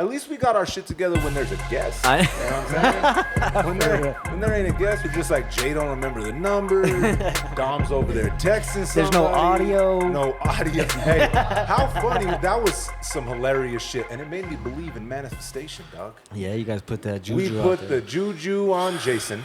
At least we got our shit together when there's a guest. You know what I'm saying? when there ain't a guest, we're just like, Jay don't remember the number. Dom's over there texting somebody. There's no audio. No audio. Hey, how funny. That was some hilarious shit. And it made me believe in manifestation, dog. Yeah, you guys put that juju We put the juju on Jason.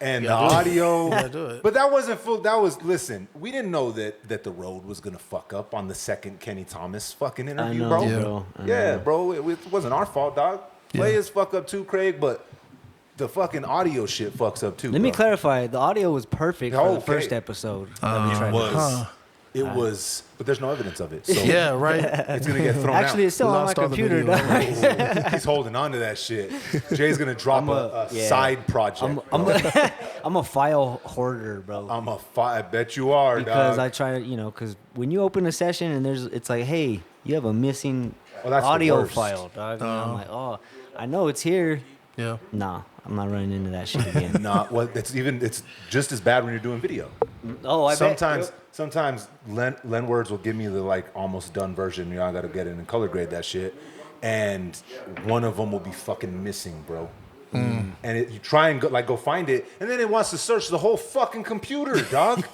And the audio, do it. But that wasn't full. That was, listen, we didn't know that the road was gonna fuck up on the second Kenny Thomas fucking interview, bro. Yeah, bro, it wasn't our fault, dog. Players fuck up too, Craig, but the fucking audio shit fucks up too. Let me clarify. The audio was perfect for the first episode. It was, but there's no evidence of it. So yeah, right. It's gonna get thrown out. Actually, it's still on my computer. He's holding on to that shit. Jay's gonna drop a side project. I'm a file hoarder, bro. I bet you are, because dog. I try to, because when you open a session and it's like, hey, you have a missing audio file, dog. And I'm like, oh, I know it's here. Yeah. Nah, I'm not running into that shit again. Nah, well, it's just as bad when you're doing video. Oh, I bet. Sometimes Len Words will give me the like almost done version. I gotta get in and color grade that shit, and one of them will be fucking missing, bro. And you try and go find it, and then it wants to search the whole fucking computer, dog.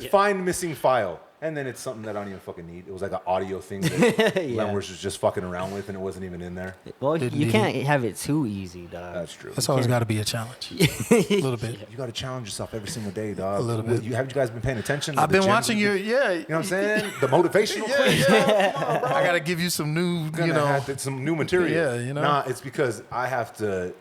Find missing file. And then it's something that I don't even fucking need. It was like an audio thing that Len Words was just fucking around with, and it wasn't even in there. Well, you can't have it too easy, dog. That's true. That's always got to be a challenge. A little bit. You got to challenge yourself every single day, dog. A little bit. Have you guys been paying attention? I've been watching you know what I'm saying? The motivational clips. Yeah. I got to give you some new, some new material. Yeah, Nah, it's because I have to.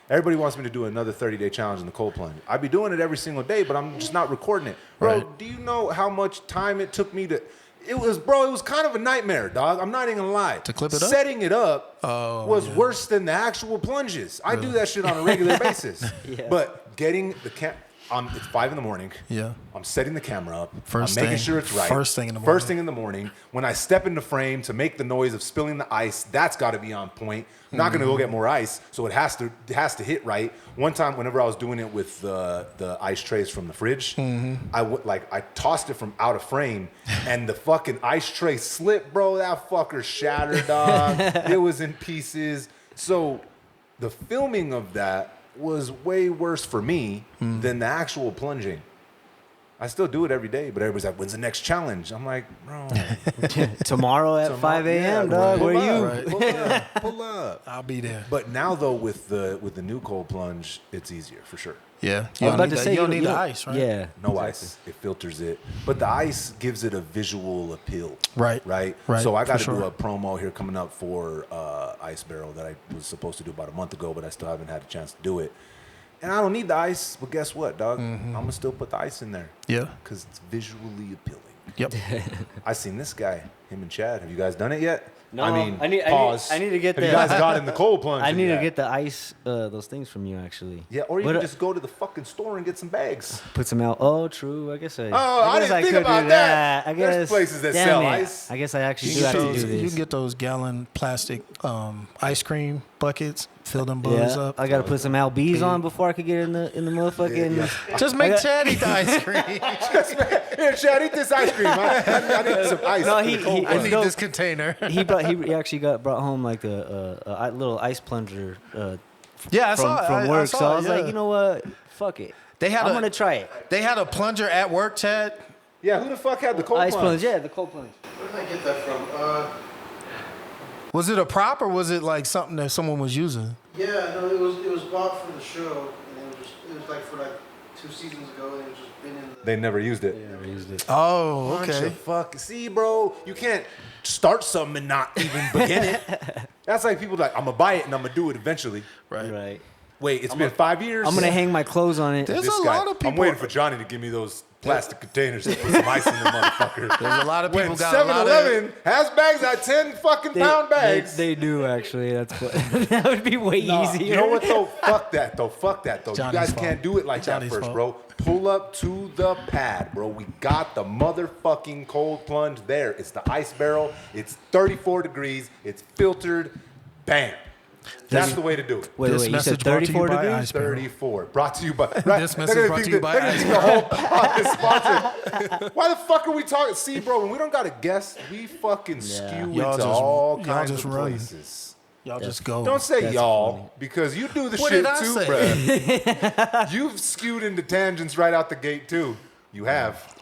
Everybody wants me to do another 30-day challenge in the cold plunge. I be doing it every single day, but I'm just not recording it. Bro, do you know how much time it took me to... It was kind of a nightmare, dog. I'm not even going to lie. To clip it up? Setting it up was worse than the actual plunges. I do that shit on a regular basis. But getting the it's 5 a.m. Yeah. I'm setting the camera up. I'm First making thing. sure it's right. First thing in the morning. First thing in the morning. When I step into frame to make the noise of spilling the ice, that's got to be on point. I'm not going to go get more ice, so it has to hit right. One time, whenever I was doing it with the ice trays from the fridge, I tossed it from out of frame, and the fucking ice tray slipped, bro. That fucker shattered, dog. It was in pieces. So the filming of that was way worse for me than the actual plunging. I still do it every day, but everybody's like, when's the next challenge? I'm like, bro. Tomorrow at 5 a.m., dog. Where are you? Pull up. I'll be there. But now, though, with the new cold plunge, it's easier, for sure. Yeah. I was about to say, you don't need the ice, right? Yeah. No ice. It filters it. But the ice gives it a visual appeal. Right. So I got to do a promo here coming up for Ice Barrel that I was supposed to do about a month ago, but I still haven't had a chance to do it. And I don't need the ice, but guess what, dog? I'm going to still put the ice in there. Yeah. Because it's visually appealing. Yep. I seen this guy, him and Chad. Have you guys done it yet? No, I mean, pause. I need to get Have you guys got in the cold plunge? I need to get the ice, those things from you, actually. Yeah, or you can just go to the fucking store and get some bags. Put some out. Oh, true. I guess I. I didn't think about that. I guess there's places that sell ice. I guess I actually do have to do this. You can get those gallon plastic ice cream buckets. Fill them bugs up. I gotta put some Albees on before I could get in the motherfucking. Yeah. Just make Chad eat the ice cream. Here, Chad, eat this ice cream. I need some ice. No, I need this container. He actually brought home like a little ice plunger. Yeah, I saw it. From work. So I was yeah. like, you know what? Fuck it. I'm gonna try it. They had a plunger at work, Chad. Yeah, who the fuck had the cold ice plunge? Yeah, the cold plunge. Where did I get that from? Was it a prop or was it like something that someone was using? Yeah, no, it was bought for the show, and it was like for like 2 seasons ago, and it was just been in the. They never used it. Never used it. Oh, Bunch okay. of fuck. See, bro, you can't start something and not even begin it. That's like people like, I'm gonna buy it and I'm gonna do it eventually. Right. Wait, it's been 5 years. I'm gonna hang my clothes on it. There's This a guy, lot of people. I'm waiting for Johnny to give me those plastic containers to put some ice in the motherfucker. There's a lot of people When got a lot 7-Eleven has bags at 10 fucking pound bags. They do actually. That's what, that would be way easier. You know what though? Fuck that though. You Johnny's guys fault. can't do it like Johnny's that first, fault. bro. Pull up to the pad, bro. We got the motherfucking cold plunge there. It's the ice barrel. It's 34 degrees. It's filtered. Bam. That's the way to do it. Wait, This you said message brought to you 34 by degrees? Ice Cream. 34. Brought to you by. Right? This message brought to you by They're gonna think the whole pod is sponsored. Why the fuck are we talking? See, bro, when we don't got a guest, we fucking skew Y'all into just- all y'all kinds just of run. places. Y'all just go. Don't say That's y'all funny. because you do the What shit did I too, say? bro. You've skewed into tangents right out the gate too. You have.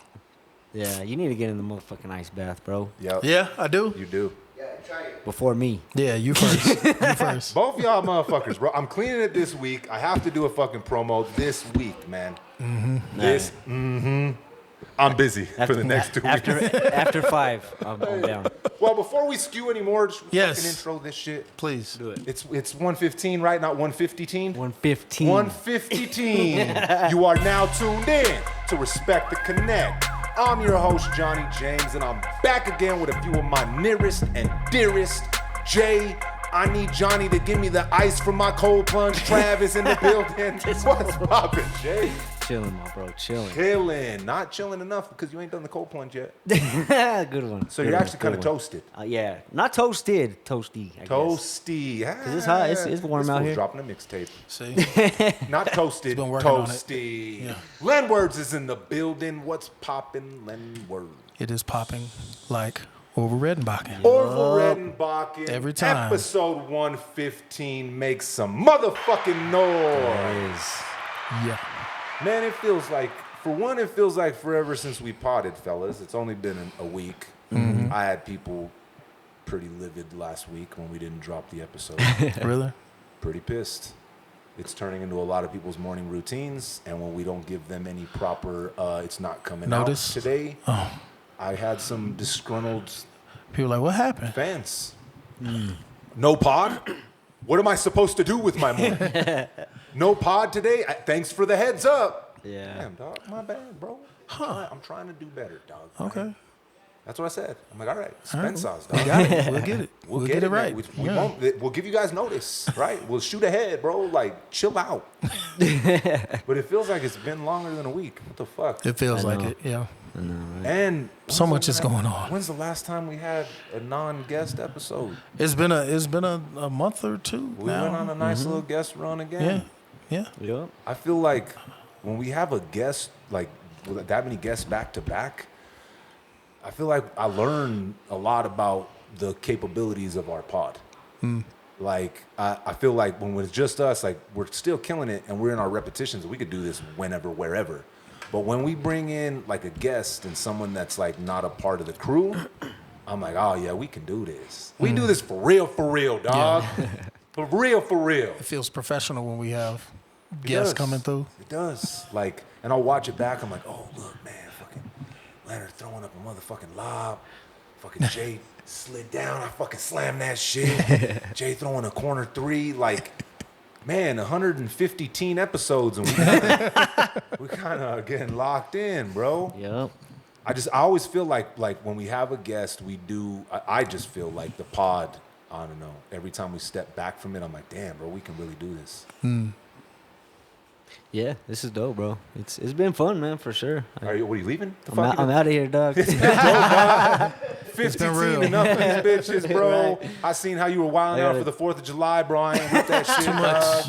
Yeah, you need to get in the motherfucking ice bath, bro. Yep. Yeah, I do. You do. Yeah, try it. Before me. Yeah, you first. You first. Both y'all motherfuckers, bro. I'm cleaning it this week. I have to do a fucking promo this week, man. This. I'm busy for the next 2 weeks. After 5, I'm down. Well, before we skew anymore, just Yes. fucking intro this shit. Please. Do it. It's 1:15, right? Not 1:50. 115. 1:15. You are now tuned in to Respect the Connect. I'm your host, Johnny James, and I'm back again with a few of my nearest and dearest. Jay, I need Johnny to give me the ice from my cold plunge. Travis in the building. What's poppin', Jay? Chilling, my bro. Chilling. Chilling. Not chilling enough because you ain't done the cold plunge yet. Good one. So Good you're one, actually kind of good one. toasted. Yeah. Not toasted. Toasty, I guess. Toasty. Because it's hot. It's warm out here. Dropping a mixtape. See? Not toasted, been working on it. toasty. Yeah. Len Words is in the building. What's poppin', Len Words? It is popping like over Redenbacher. Orville Redenbacher. Every time. Episode 115 makes some motherfucking noise. Yeah. Man, it feels like, for one, it feels like forever since we potted, fellas. It's only been a week. I had people pretty livid last week when we didn't drop the episode. Really? Pretty pissed. It's turning into a lot of people's morning routines, and when we don't give them any proper, it's not coming Notice? out today. Oh. I had some disgruntled People are like, what happened? fans. No pod? What am I supposed to do with my morning? No pod today? Thanks for the heads up. Yeah. Damn, dog. My bad, bro. I'm trying to do better, dog. Okay. That's what I said. I'm like, all right, All right, Spence we dog. got it. We'll get it. We'll get it man. right. We Yeah. won't, we'll give you guys notice, right? We'll shoot ahead, bro. Like, chill out. But it feels like it's been longer than a week. What the fuck? It feels I like know. it. Yeah. And So when's much the is la- going on. When's the last time we had a non-guest episode? It's been a month or two We now. went on a nice little guest run again. Yeah. Yeah. Yep. I feel like when we have a guest, like with that many guests back to back, I feel like I learn a lot about the capabilities of our pod. Like, I feel like when it's just us, like we're still killing it and we're in our repetitions. We could do this whenever, wherever. But when we bring in like a guest and someone that's like not a part of the crew, I'm like, oh yeah, we can do this. We do this for real, dog. For real, for real. It feels professional when we have It guests does. coming through. It does. Like, and I'll watch it back. I'm like, oh, look, man, fucking Leonard throwing up a motherfucking lob. Fucking Jay slid down. I fucking slammed that shit. Jay throwing a corner three. Like, man, 150 teen episodes, and we kind of getting locked in, bro. Yep. I always feel like when we have a guest, we do. I just feel like the pod. I don't know. Every time we step back from it, I'm like, damn, bro, we can really do this. Yeah, this is dope, bro. It's been fun, man, for sure. What are you leaving? The I'm fuck out of here, dog. 15 real. enough of these bitches, bro. Right. I seen how you were wilding out for the 4th of July, bro. I ain't with that shit. Too much.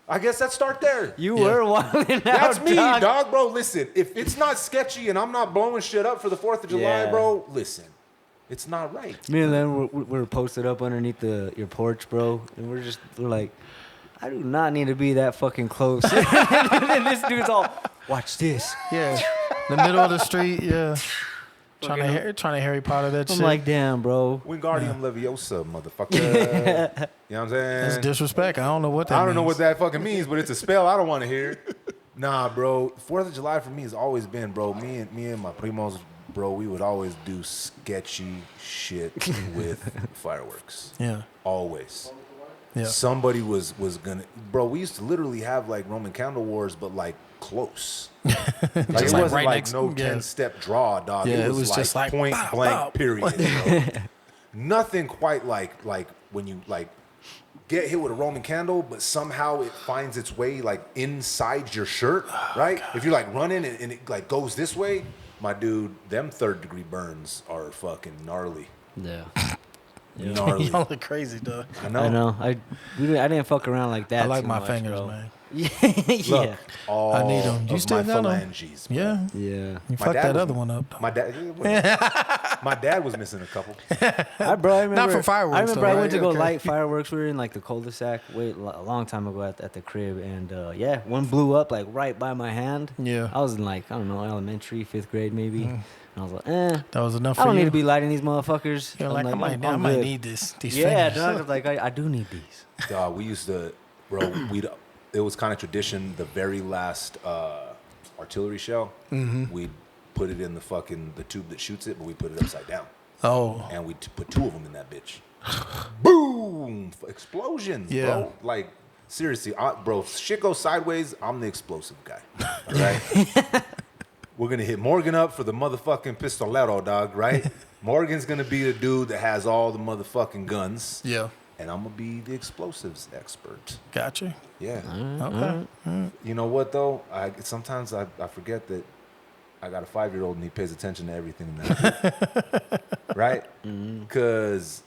I guess let's start there. You were wilding out. That's me, dog. dog, bro. Listen, if it's not sketchy and I'm not blowing shit up for the 4th of July, Yeah. bro, listen, it's not right. Me and Len we're posted up underneath your porch, bro, and we're like, I do not need to be that fucking close. And this dude's all, watch this. Yeah. The middle of the street. Yeah. Trying to Harry Potter that I'm shit. like, damn, bro. Wingardium Leviosa, motherfucker. You know what I'm saying? That's disrespect. I don't know what that I don't know means. what that fucking means, but it's a spell I don't want to hear. Nah, bro. 4th of July for me has always been, bro. Me and my primos, bro, we would always do sketchy shit with fireworks. Yeah. Always. Yeah. Somebody was gonna, bro. We used to literally have like Roman candle wars, but like close. Like it like wasn't right like next- no yeah. 10-step draw, dog. Yeah, it was just like point bow, blank, bow. period. Bro. Nothing quite like when you like get hit with a Roman candle, but somehow it finds its way like inside your shirt, right? If you're like running and it like goes this way, my dude, them 3rd-degree burns are fucking gnarly. Yeah. Gnarly. Y'all look crazy, though. I know. I know. I didn't fuck around like that. I like too my much, fingers, bro. man. Yeah. Look, all I need 'em. You of still my got 'em? phalanges. bro. Yeah. Yeah. You My fucked dad that was- other one up. My dad, my dad was missing a couple. I remember. Not for fireworks, I remember though, I right? went to go Okay. light fireworks. We were in like the cul-de-sac a long time ago at the crib, and yeah, one blew up like right by my hand. Yeah. I was in like, I don't know, elementary, 5th grade maybe. And I was like, That was enough I for don't you. need to be lighting these motherfuckers. You're I'm like, I I'm might good. need these Yeah, fingers. dog. I was like, I do need these. Dog, we used to, bro. It was kind of tradition. The very last artillery shell, we'd put it in the tube that shoots it, but we put it upside down, Oh. and we put 2 of them in that bitch. Boom! Explosions, Yeah. bro. Like seriously, bro. If shit goes sideways, I'm the explosive guy. All right. We're gonna hit Morgan up for the motherfucking pistolero, dog. Right? Morgan's gonna be the dude that has all the motherfucking guns. Yeah. And I'm gonna be the explosives expert. Gotcha. Yeah. Okay. You know what though? Sometimes I forget that I got a 5-year-old and he pays attention to everything in that. Right? Because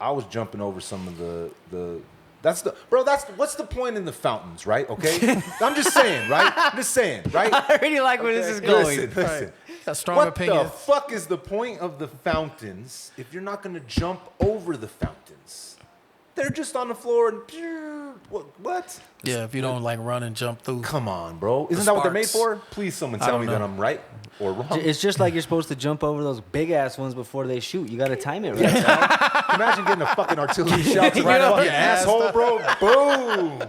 I was jumping over some of the. What's the point in the fountains, right? Okay, I'm just saying, right? I'm just saying, right? I really like where this is going. Listen. Got strong What opinions. the fuck is the point of the fountains if you're not gonna jump over the fountains? They're just on the floor and what? Yeah, if you don't like run and jump through. Come on, bro. Isn't that what they're made sparks. for? Please, someone I tell don't me that know. I'm right or wrong. It's just like you're supposed to jump over those big ass ones before they shoot. You got to time it right. Imagine getting a fucking artillery shot to right up your asshole, bro. Boom.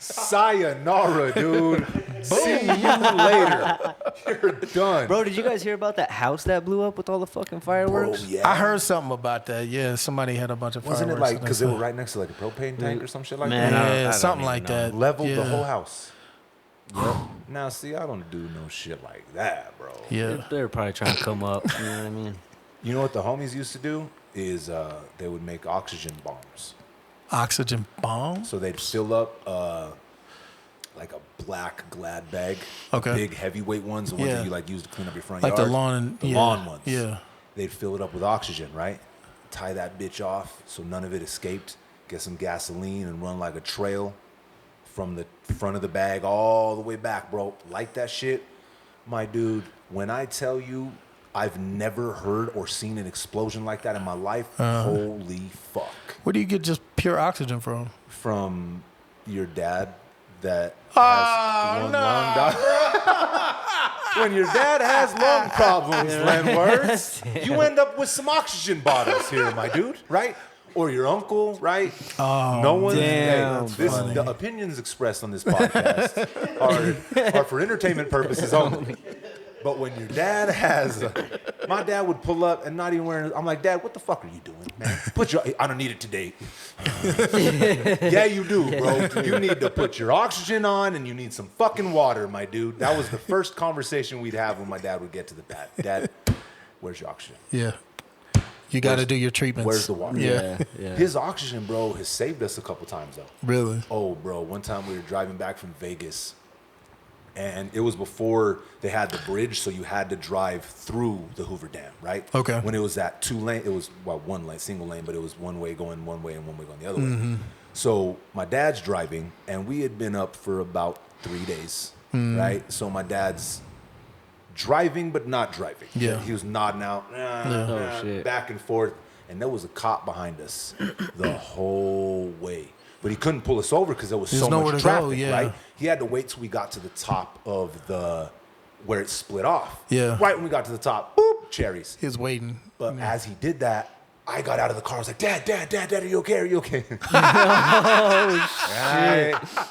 Sayonara, dude. See you later. You're done. Bro, did you guys hear about that house that blew up with all the fucking fireworks? Bro, yeah. I heard something about that. Yeah, somebody had a bunch of Wasn't it fireworks. like, because they were right next to like a propane tank or some shit like Man, that? I Yeah, don't something even like know. that. Leveled the Yeah. whole house. Now, see, I don't do no shit like that, bro. Yeah. They were probably trying to come up. You know what I mean? You know what the homies used to do? Is they would make oxygen bombs. Oxygen bombs? So they'd fill up like a black Glad bag. Okay. Big heavyweight ones, the ones Yeah. that you like use to clean up your front Like yard. the lawn. The yeah. lawn ones. Yeah. They'd fill it up with oxygen, right? Tie that bitch off so none of it escaped. Get some gasoline and run like a trail from the front of the bag all the way back, bro. Light that shit. My dude, when I tell you I've never heard or seen an explosion like that in my life, holy fuck. Where do you get just pure oxygen from? From your dad that has one lung, dog. When your dad has lung problems, Len Words, you end up with some oxygen bottles here, my dude, right? Or your uncle, right? No one. damn, The opinions expressed on this podcast are for entertainment purposes only. But when your dad has, my dad would pull up and not even wearing. I'm like, Dad, what the fuck are you doing, man? I don't need it today. Yeah, you do, bro. You need to put your oxygen on, and you need some fucking water, my dude. That was the first conversation we'd have when my dad would get to the pad. Dad, where's your oxygen? Yeah. You got to do your treatments. Where's the water? Yeah. Yeah. His oxygen, bro, has saved us a couple times though. Really? Oh, bro, one time we were driving back from Vegas, and it was before they had the bridge, so you had to drive through the Hoover Dam, right? Okay. When it was that 2-lane, it was, well, 1 lane, single lane, but it was one way going one way and one way going the other way. So my dad's driving, and we had been up for about 3 days, right? So my dad's driving but not driving. Yeah. He was nodding out, Oh, shit. back and forth, and there was a cop behind us the whole way. But he couldn't pull us over because there was There's so nowhere much to go, traffic, yeah. right? He had to wait till we got to the top of where it split off. Yeah. Right when we got to the top, boop, cherries. He was waiting. But as he did that, I got out of the car. I was like, Dad, are you okay? Are you okay?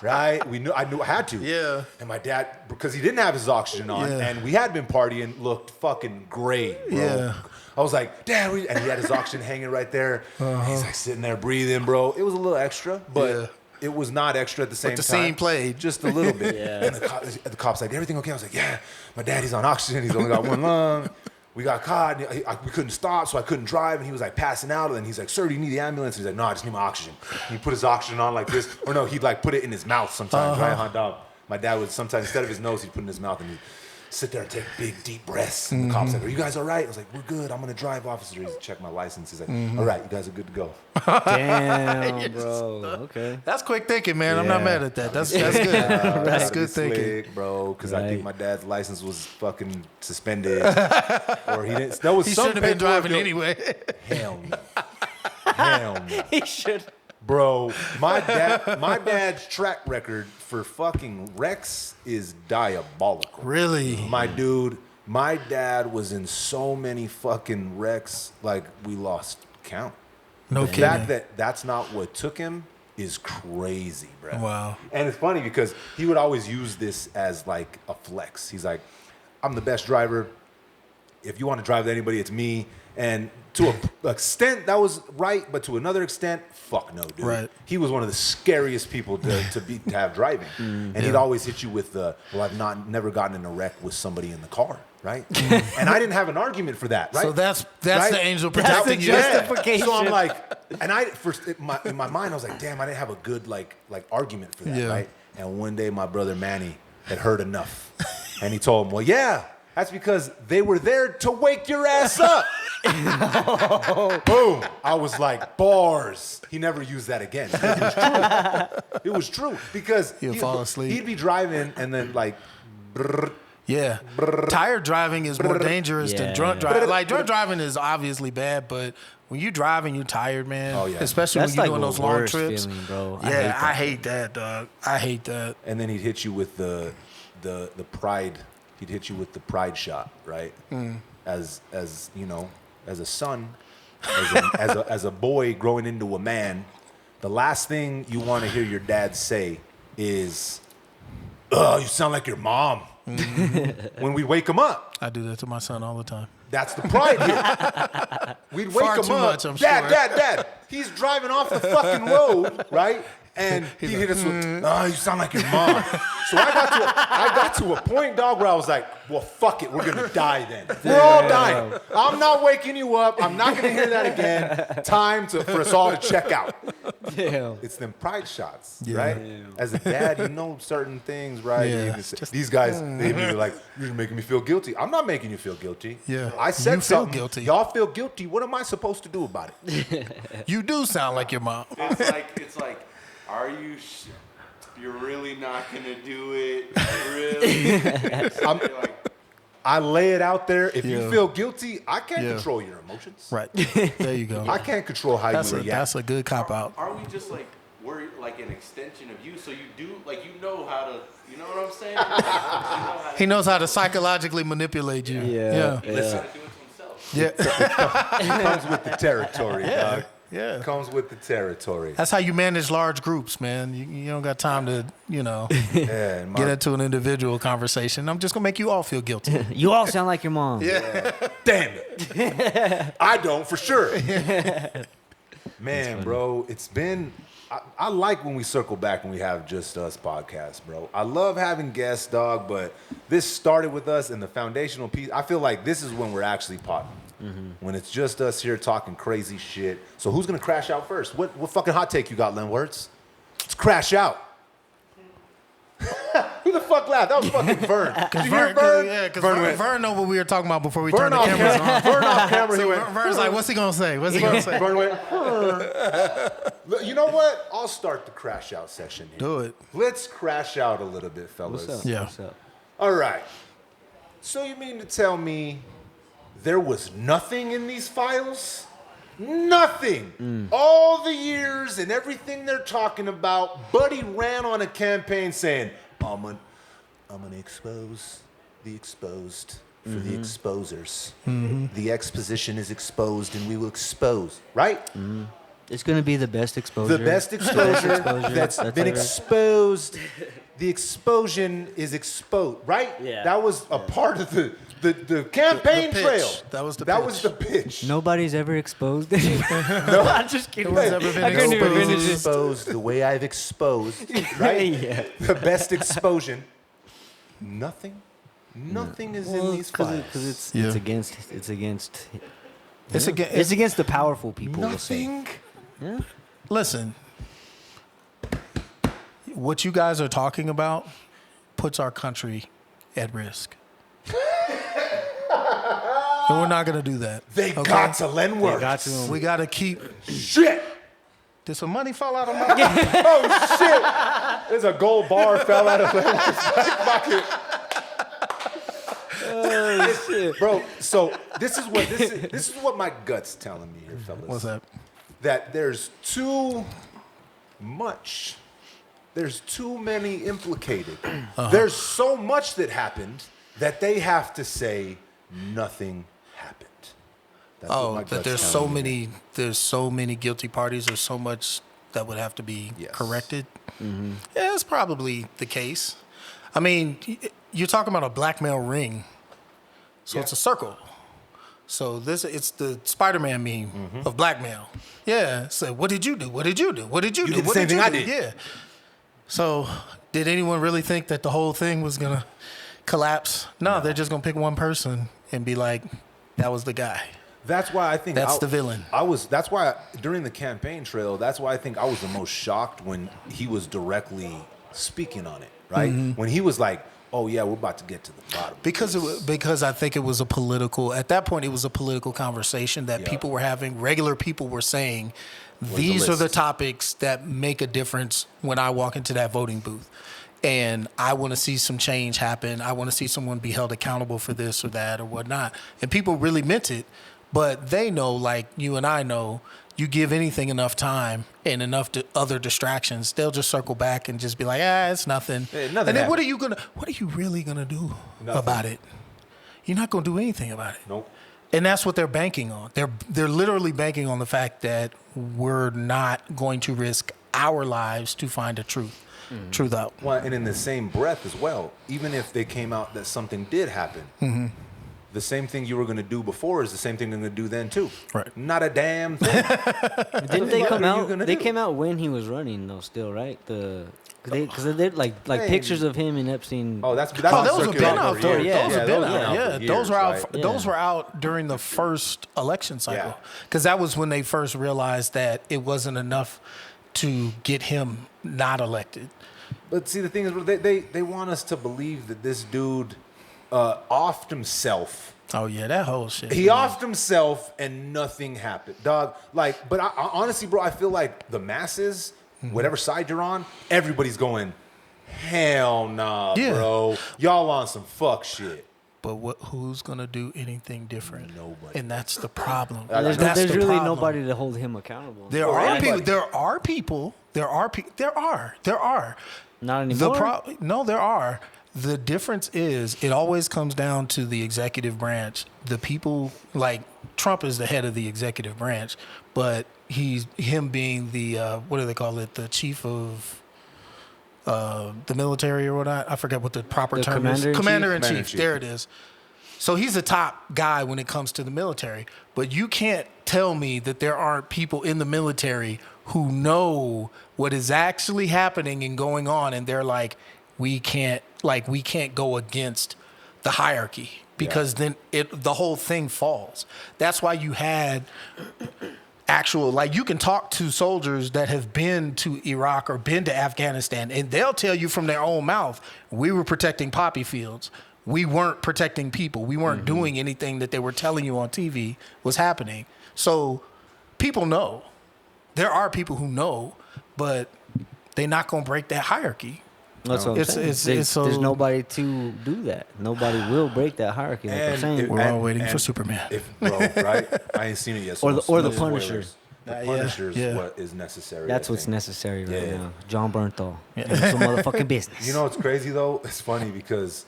Right. I knew I had to. Yeah. And my dad, because he didn't have his oxygen on, Yeah. and we had been partying, looked fucking great, bro. Yeah. I was like, Dad, and he had his oxygen hanging right there. He's like sitting there breathing, bro. It was a little extra, but Yeah. it was not extra at the same the time. scene played. Just a little bit. Yeah. And the cop's like, everything okay? I was like, yeah, my daddy's on oxygen. He's only got one lung. We got caught. And we couldn't stop, so I couldn't drive. And he was like passing out. And he's like, sir, do you need the ambulance? And he's like, no, I just need my oxygen. And he put his oxygen on like this. Or no, he'd like put it in his mouth sometimes, right? Dog. My dad would sometimes, instead of his nose, he'd put it in his mouth. And sit there and take big, deep breaths. And the cop's like, are you guys all right? I was like, we're good. I'm going to drive, officer. He's check my license. He's like, all right, you guys are good to go. Damn, bro. Okay. That's quick thinking, man. I'm not mad at that. That's good. That's good thinking. Slick, bro, because I think Right. my dad's license was fucking suspended. Or he didn't. That was He some shouldn't have been driving paperwork. anyway. Hell no. Hell no. He should. Bro, my dad's track record for fucking wrecks is diabolical. Really? My dude, my dad was in so many fucking wrecks, like we lost count. No The kidding. fact that that's not what took him is crazy, bro. Wow. And it's funny because he would always use this as like a flex. He's like, I'm the best driver. If you want to drive with anybody, it's me. And to an extent, that was right, but to another extent, fuck no, dude. Right. He was one of the scariest people to have driving. And he'd always hit you with the, well, I've never gotten in a wreck with somebody in the car, right? And I didn't have an argument for that, right? So that's Right? the angel That's protecting the you. justification. So I'm like, and I first in my mind I was like, damn, I didn't have a good like argument for that, Yeah. right? And one day my brother Manny had heard enough, and he told him, well, yeah, that's because they were there to wake your ass up. Boom! I was like, bars. He never used that again. It was true. It was true because He'll fall asleep. He'd be driving and then like. Brrr, Yeah. Tired driving is more dangerous than Yeah. drunk driving. Like, drunk driving is obviously bad, but when you drive and you're tired, man, Oh, yeah. especially That's when like you're doing the those long worst trips. feeling, bro. Yeah, I I hate hate that, dog. I hate that. and then he'd hit you with the pride. He'd hit you with the pride shot, right? As you know, as a son, as a boy growing into a man, the last thing you want to hear your dad say is, "Oh, you sound like your mom." When we wake him up, I do that to my son all the time. that's the pride here. We'd wake Far him too up. much, I'm Dad, sure. Dad. He's driving off the fucking road, right? And he hit us with, "Oh, you sound like your mom." So I got to a point, dog, where I was like, "Well, fuck it, we're gonna die then. We're all dying. I'm not waking you up. I'm not gonna hear that again. Time for us all to check out." Damn. It's them pride shots, Yeah. right? As a dad, you know certain things, right? Yeah, You can say- these guys, they be like, "You're making me feel guilty." I'm not making you feel guilty. Yeah. I said You feel something. guilty. Y'all feel guilty. What am I supposed to do about it? You do sound like your mom. It's like, are you? You're really not gonna do it? Really? I lay it out there. If Yeah. you feel guilty, I can't Yeah. control your emotions. Right. There you go. I can't control how That's you a, react. that's a good cop out. Are we just like we're like an extension of you? So you do like you know how to. You know what I'm saying? You know how to, He knows how to psychologically manipulate you. Yeah. Yeah. Listen. How to do it to himself. Yeah. It comes with the territory, dog. Yeah. It comes with the territory. That's how you manage large groups, man. You don't got time to, Yeah, and get into an individual conversation. I'm just going to make you all feel guilty. You all sound like your mom. damn it. I don't, for sure. Man, bro, it's been. I like when we circle back and we have Just Us podcasts, bro. I love having guests, dog, but this started with us and the foundational piece. I feel like this is when we're actually potting. When it's just us here talking crazy shit. So who's gonna crash out first? What fucking hot take you got, Len Words? Let's crash out. Who the fuck laughed? That was fucking Vern. Did you hear Vern? Yeah, because Vern went, Vern know what we were talking about before we Vern turned the off cameras on. camera. Vern off camera. He went. Vern's like, what's he going to say? What's he going to say? Vern went. Look, you know what? I'll start the crash out session here. Do it. Let's crash out a little bit, fellas. What's up? Yeah. What's up? All right. So you mean to tell me there was nothing in these files? Nothing. All the years and everything they're talking about, Buddy ran on a campaign saying, I'm gonna expose the exposed for the exposers. The exposition is exposed and we will expose, right? It's gonna be the best exposure. The best exposure exposure. that's That's been it. exposed. The explosion is exposed, right? Yeah. That was a part of the campaign The pitch. trail. That was the That pitch. was the pitch. Nobody's ever exposed it. No, I'm just kidding. No one's ever been I couldn't even exposed. finish it. Exposed the way I've exposed, right? Yeah. The best explosion. Nothing is in these files. Because it's Yeah. against It's it's against the powerful people. We'll say. Nothing. Yeah. Listen, what you guys are talking about puts our country at risk. And we're not gonna do that. They got to lend words. Got to him. We gotta keep. Shit. Did some money fall out of my? Oh shit. There's a gold bar fell out of Lenworth's back pocket. Oh, shit. Bro, so this is what my gut's telling me here, fellas. What's that? That there's too many implicated. There's so much that happened that they have to say nothing happened. That's what my That gut's there's telling so me. many. There's so many guilty parties. There's so much that would have to be Yes. corrected. Yeah, it's probably the case. I mean, you're talking about a blackmail ring, so Yeah. it's a circle. So it's the Spider-Man meme of blackmail. Yeah. So what did you do? What did you do? What did you do? did the What same did you thing I do? did. Yeah. So did anyone really think that the whole thing was gonna collapse? No, they're just gonna pick one person and be like, that was the guy. That's why I think That's the villain. That's why during the campaign trail, that's why I think I was the most shocked when he was directly speaking on it, right? When he was like, "Oh yeah, we're about to get to the bottom." Because I think it was a political. At that point, it was a political conversation that Yeah. people were having. Regular people were saying, the "These are the list? topics that make a difference when I walk into that voting booth." And I want to see some change happen. I want to see someone be held accountable for this or that or whatnot. And people really meant it. But they know, like you and I know, you give anything enough time and enough other distractions, they'll just circle back and just be like, it's nothing. Yeah, nothing and then happened. what are you really gonna do Nothing. about it? You're not gonna do anything about it. Nope. And that's what they're banking on. They're literally banking on the fact that we're not going to risk our lives to find a truth out. Well, and in the same breath as well, even if they came out that something did happen, the same thing you were going to do before is the same thing they're going to do then too. Right. Not a damn thing. Didn't they What come are you out? gonna They do? came out when he was running though, still, right? Because they did like Man. pictures of him and Epstein. Oh, that's Oh, been those have circulating been out for though. years. Yeah. Those have been those out. for Yeah, years, those were out. right? Those were out during the first election cycle, because that was when they first realized that it wasn't enough to get him not elected. But see, the thing is, they want us to believe that this dude offed himself. Oh yeah, that whole shit. He offed himself and nothing happened, dog. Like, but I honestly, bro, I feel like the masses, whatever side you're on, everybody's going, hell nah, Yeah. bro. Y'all on some fuck shit. But who's gonna do anything different? Nobody. And that's the problem. There's That's there's the really problem. nobody to hold him accountable. There Or are anybody. people. There are. Not anymore. No, there are. The difference is it always comes down to the executive branch. The people, like Trump is the head of the executive branch, but him being the what do they call it? The chief of the military or whatnot. I forget what the proper The term is. commander-in-chief? Commander-in-chief. Commander-in-chief. There it is. So he's the top guy when it comes to the military. But you can't tell me that there aren't people in the military who know what is actually happening and going on, and they're like, we can't go against the hierarchy because then the whole thing falls. That's why you had actual, like, you can talk to soldiers that have been to Iraq or been to Afghanistan, and they'll tell you from their own mouth, we were protecting poppy fields. We weren't protecting people. We weren't doing anything that they were telling you on TV was happening. So people know. There are people who know, but they're not going to break that hierarchy. That's what I'm saying. There's nobody to do that. Nobody will break that hierarchy. Like I'm And saying. We're all waiting for Superman. Bro, right? I ain't seen it yet. So Or the no Punisher. spoilers. The Yeah, Punisher is yeah. what is necessary. That's I what's think. necessary right Yeah. now. John Bernthal. Some motherfucking business. You know what's crazy though? It's funny because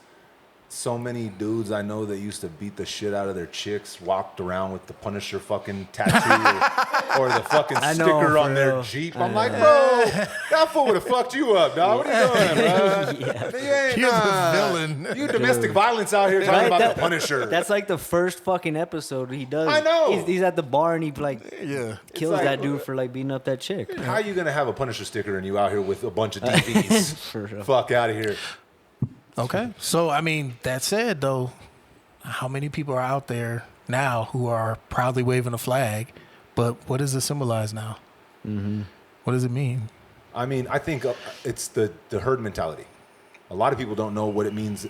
so many dudes I know that used to beat the shit out of their chicks walked around with the Punisher fucking tattoo or the fucking I know, sticker for on their real. Jeep. I I'm know. like, bro, that fool would have fucked you up, dog. What are you doing, bro? You ain't, You're the villain. You domestic violence out here talking Right? about That- the Punisher. That's like the first fucking episode he does. I know. He's at the bar and he like Yeah. kills like, that dude for like beating up that chick. How are you gonna have a Punisher sticker and you out here with a bunch of DVs? For real. Fuck out of here. Okay. So, I mean, that said, though, how many people are out there now who are proudly waving a flag? But what does it symbolize now? Mm-hmm. What does it mean? I mean, I think it's the herd mentality. A lot of people don't know what it means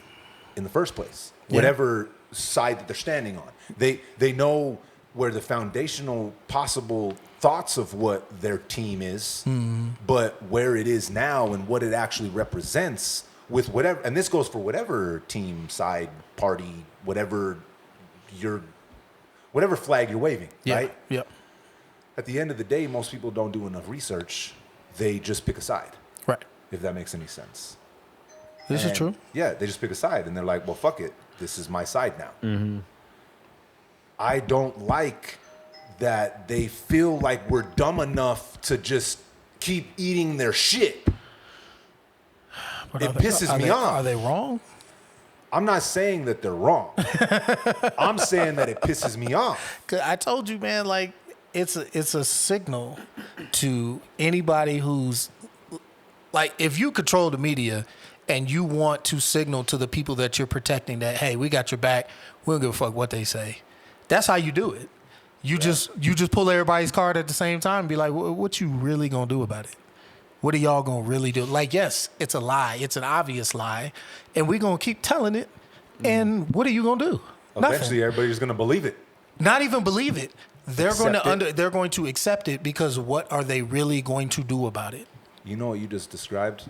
in the first place. Yeah. Whatever side that they're standing on. They know where the foundational possible thoughts of what their team is, but where it is now and what it actually represents with whatever. And this goes for whatever team, side, party, whatever flag you're waving, right? Yep. At the end of the day, most people don't do enough research. They just pick a side. Right. If that makes any sense. This is true. Yeah, they just pick a side and they're like, well, fuck it. This is my side now. I don't like that they feel like we're dumb enough to just keep eating their shit. But It pisses me off. Are they wrong? I'm not saying that they're wrong. I'm saying that it pisses me off. 'Cause I told you, man, like it's a signal to anybody who's like, if you control the media and you want to signal to the people that you're protecting that, hey, we got your back, we don't give a fuck what they say. That's how you do it. You just pull everybody's card at the same time and be like, what you really gonna do about it? What are y'all gonna really do? Like, yes, it's a lie. It's an obvious lie, and we're gonna keep telling it. And what are you gonna do? Eventually, everybody's going to believe it. Not even believe it. They're Accept they're going to accept it because what are they really going to do about it? You know what you just described?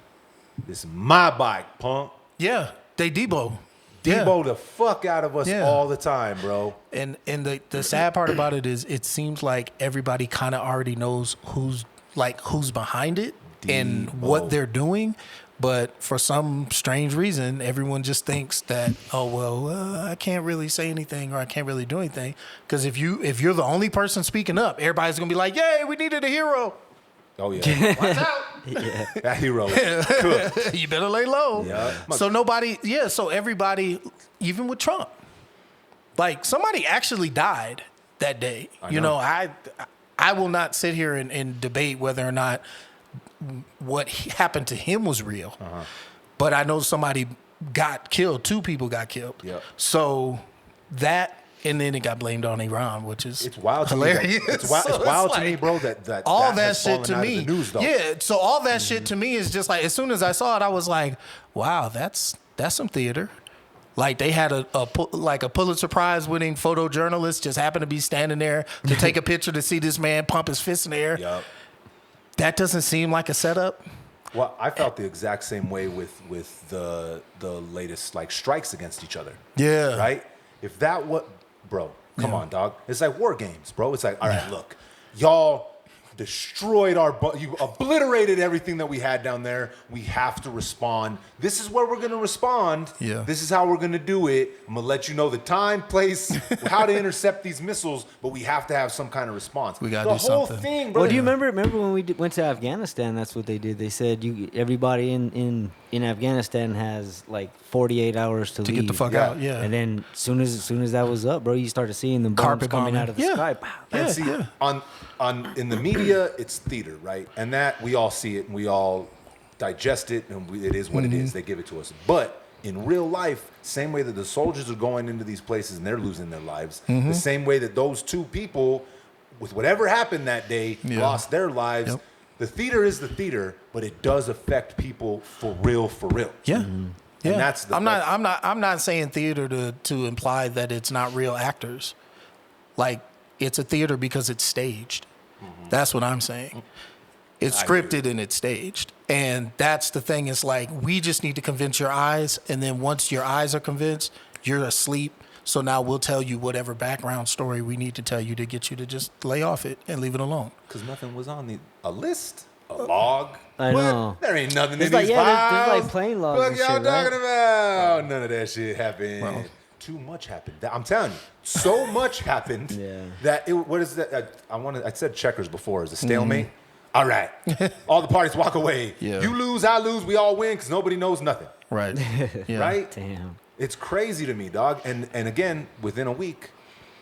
This is my bike, punk. Yeah, they Debo. Yeah. Debo the fuck out of us Yeah. all the time, bro. And the sad part about it is it seems like everybody kind of already knows who's behind it and Debo. what they're doing. But for some strange reason, everyone just thinks that, oh, well, I can't really say anything or I can't really do anything. Because if you're the only person speaking up, everybody's going to be like, yay, we needed a hero. Oh, yeah. Watch out. That hero is cooked. You better lay low. Yeah. So everybody, even with Trump, like somebody actually died that day. I You know. know, I will not sit here and debate whether or not what happened to him was real. But I know somebody got killed. 2 people got killed. Yep. So that, and then it got blamed on Iran, which is It's wild to hilarious. me. It's So wild it's to me, like, bro, that all that has shit fallen to out of me. the news, though. Yeah, so all that shit to me is just like, as soon as I saw it, I was like, wow, that's some theater. Like they had a Pulitzer Prize winning photojournalist just happened to be standing there to take a picture to see this man pump his fist in the air. Yep. That doesn't seem like a setup. Well, I felt the exact same way with the latest like strikes against each other. Yeah. Right? If that what, bro, come on, dog. It's like war games, bro. It's like, all right, look, y'all destroyed you obliterated everything that we had down there. We have to respond. This is where we're going to respond. Yeah. This is how we're going to do it. I'm going to let you know the time, place, how to intercept these missiles, but we have to have some kind of response. We gotta the do whole something. thing, bro. Well, do you remember when we went to Afghanistan? That's what they did. They said everybody in Afghanistan has like 48 hours to leave. Get the fuck Yeah. out. Yeah. And then soon as that was up, bro, you started seeing them bombs Carpet coming bombing. out of the Yeah. sky. Pow. And Yeah, see, yeah. in the media, it's theater, right? And that we all see it and we all digest it, and it is what it is. They give it to us. But in real life, same way that the soldiers are going into these places and they're losing their lives, the same way that those 2 people, with whatever happened that day, lost their lives. Yep. The theater is the theater, but it does affect people for real, for real. Yeah. Yeah. And that's the- I'm not saying theater to imply that it's not real actors. Like it's a theater because it's staged. That's what I'm saying. It's I agree. scripted and it's staged. And that's the thing. It's like we just need to convince your eyes, and then once your eyes are convinced, you're asleep. So now we'll tell you whatever background story we need to tell you to get you to just lay off it and leave it alone. Because nothing was on a list, a log. I What? know. There ain't nothing It's in like, these yeah, files. there's like plane logs What and y'all shit, right? talking about? None of that shit happened. Well. Too much happened. I'm telling you, so much happened Yeah. that it. What is that? I said checkers before. Is a stalemate. All right, all the parties walk away. Yeah. You lose, I lose, we all win because nobody knows nothing. Right. Yeah. Right? Damn. It's crazy to me, dog. And again, within a week,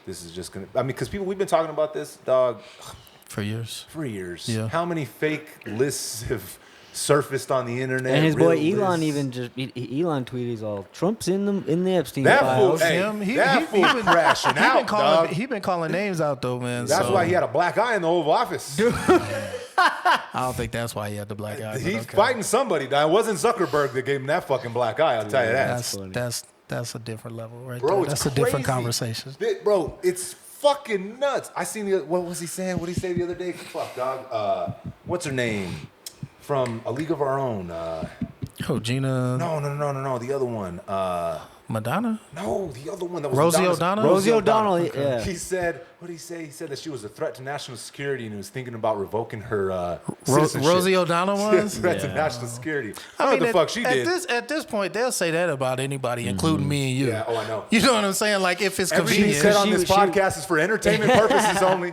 this is just gonna. I mean, because we've been talking about this, dog, For years. for years. Yeah. How many fake lists have surfaced on the internet? And his boy real Elon lists? even Elon tweeted, he's all Trump's in the Epstein That files. fool, hey, Him, that fool crashing out, dog. He been calling names out though, man. That's so why he had a black eye in the Oval Office. I don't think that's why he had the black eye. but He's okay. fighting somebody, dog. It wasn't Zuckerberg that gave him that fucking black eye, I'll tell you that. funny. That's a different level, right Bro, there. it's That's a different crazy. conversation. Bro, it's fucking nuts. I seen what was he saying? What did he say the other day? Fuck, dog. What's her name? From A League of Our Own. Oh, Gina. No. The other one. Madonna? No, the other one that was Rosie Madonna's- O'Donnell? Rosie O'Donnell, yeah. He said, what did he say? He said that she was a threat to national security and he was thinking about revoking her citizenship. Rosie O'Donnell was? Threat to national security. I don't know what the fuck she did. At this point, they'll say that about anybody, including me and you. Yeah, I know. You know what I'm saying? Like, if it's Everything convenient. said on She- this she- podcast is for entertainment purposes only.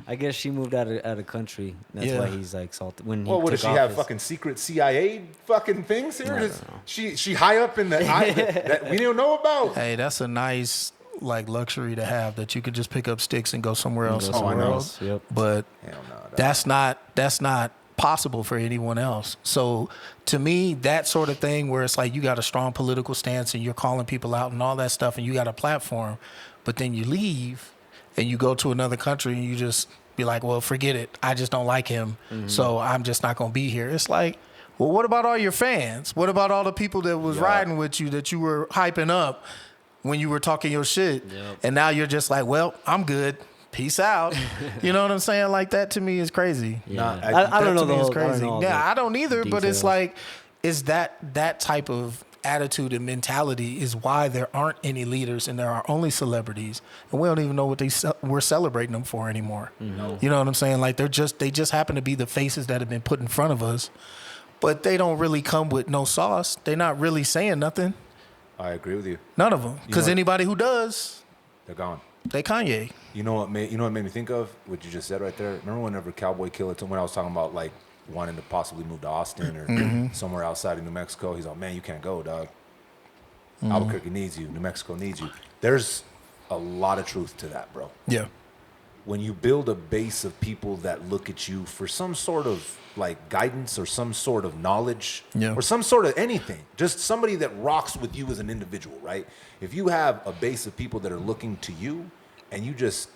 I guess she moved out of country. That's Yeah. why he's like salted. When he Well, what took does she have? office. Fucking secret CIA fucking things here? I don't Is know. she high up in the that we don't know about? Hey, that's a nice like luxury to have, that you could just pick up sticks and go somewhere else. Go somewhere I know. else. Yep. But Hell no, dog. that's not possible for anyone else. So to me, that sort of thing where it's like you got a strong political stance and you're calling people out and all that stuff and you got a platform, but then you leave and you go to another country and you just be like, well, forget it. I just don't like him. So I'm just not going to be here. It's like, well, what about all your fans? What about all the people that was riding with you that you were hyping up when you were talking your shit? Yep. And now you're just like, well, I'm good. Peace out. You know what I'm saying? Like, that to me is crazy. Yeah. Nah, I don't know To the me is whole. I don't crazy. know all Yeah, the I don't either. But it's details. like, is that type of attitude and mentality is why there aren't any leaders and there are only celebrities, and we don't even know what we're celebrating them for anymore. Mm-hmm. You know what I'm saying? Like, they just happen to be the faces that have been put in front of us, but they don't really come with no sauce. They're not really saying nothing. I agree with you. None of them. Because know- anybody who does, They're gone. they Kanye. You know what made me think of what you just said right there? Remember whenever Cowboy Killer, when I was talking about like wanting to possibly move to Austin or somewhere outside of New Mexico, he's like, man, you can't go, dog. Albuquerque needs you. New Mexico needs you. There's a lot of truth to that, bro. Yeah. When you build a base of people that look at you for some sort of like guidance or some sort of knowledge Yeah. or some sort of anything, just somebody that rocks with you as an individual, right? If you have a base of people that are looking to you and you just,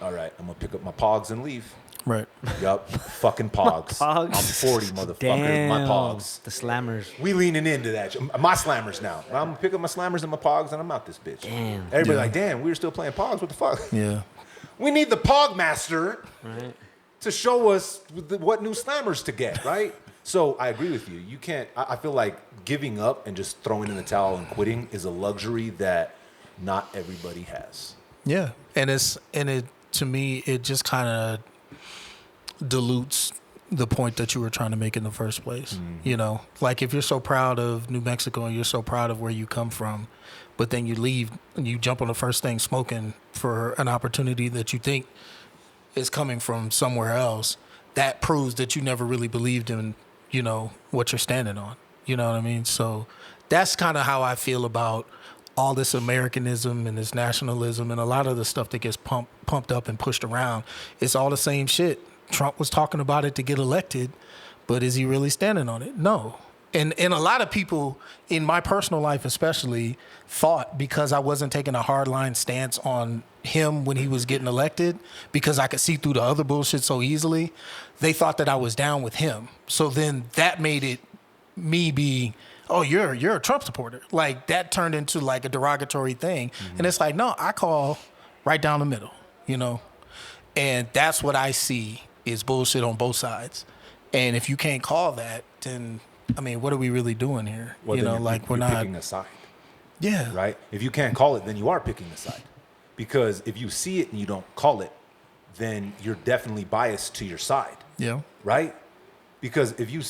all right, I'm gonna pick up my pogs and leave. Right. Yup, fucking pogs. Pogs. I'm 40, motherfucker. Damn. My pogs. The slammers. We leaning into that. My slammers now. I'm gonna pick up my slammers and my pogs and I'm out this bitch. Damn. Everybody Yeah. like, damn, we were still playing pogs. What the fuck? Yeah. We need the pog master Right. to show us what new slammers to get, right? So I agree with you. You can't. I feel like giving up and just throwing in the towel and quitting is a luxury that not everybody has. Yeah, and it to me, it just kind of dilutes the point that you were trying to make in the first place. You know, like if you're so proud of New Mexico and you're so proud of where you come from, but then you leave and you jump on the first thing smoking for an opportunity that you think is coming from somewhere else, that proves that you never really believed in, you know, what you're standing on. You know what I mean? So that's kind of how I feel about all this Americanism and this nationalism and a lot of the stuff that gets pumped up and pushed around. It's all the same shit. Trump was talking about it to get elected, but is he really standing on it? No. And a lot of people in my personal life especially thought, because I wasn't taking a hardline stance on him when he was getting elected, because I could see through the other bullshit so easily, they thought that I was down with him. So then that made it me be, oh, you're a Trump supporter. Like, that turned into like a derogatory thing. And it's like, no, I call right down the middle, you know? And that's what I see is bullshit on both sides. And if you can't call that, then, I mean, what are we really doing here? Well, you then know, you're- like, we're you're not. picking a side, Yeah. right? If you can't call it, then you are picking a side. Because if you see it and you don't call it, then you're definitely biased to your side, Yeah. right? Because if you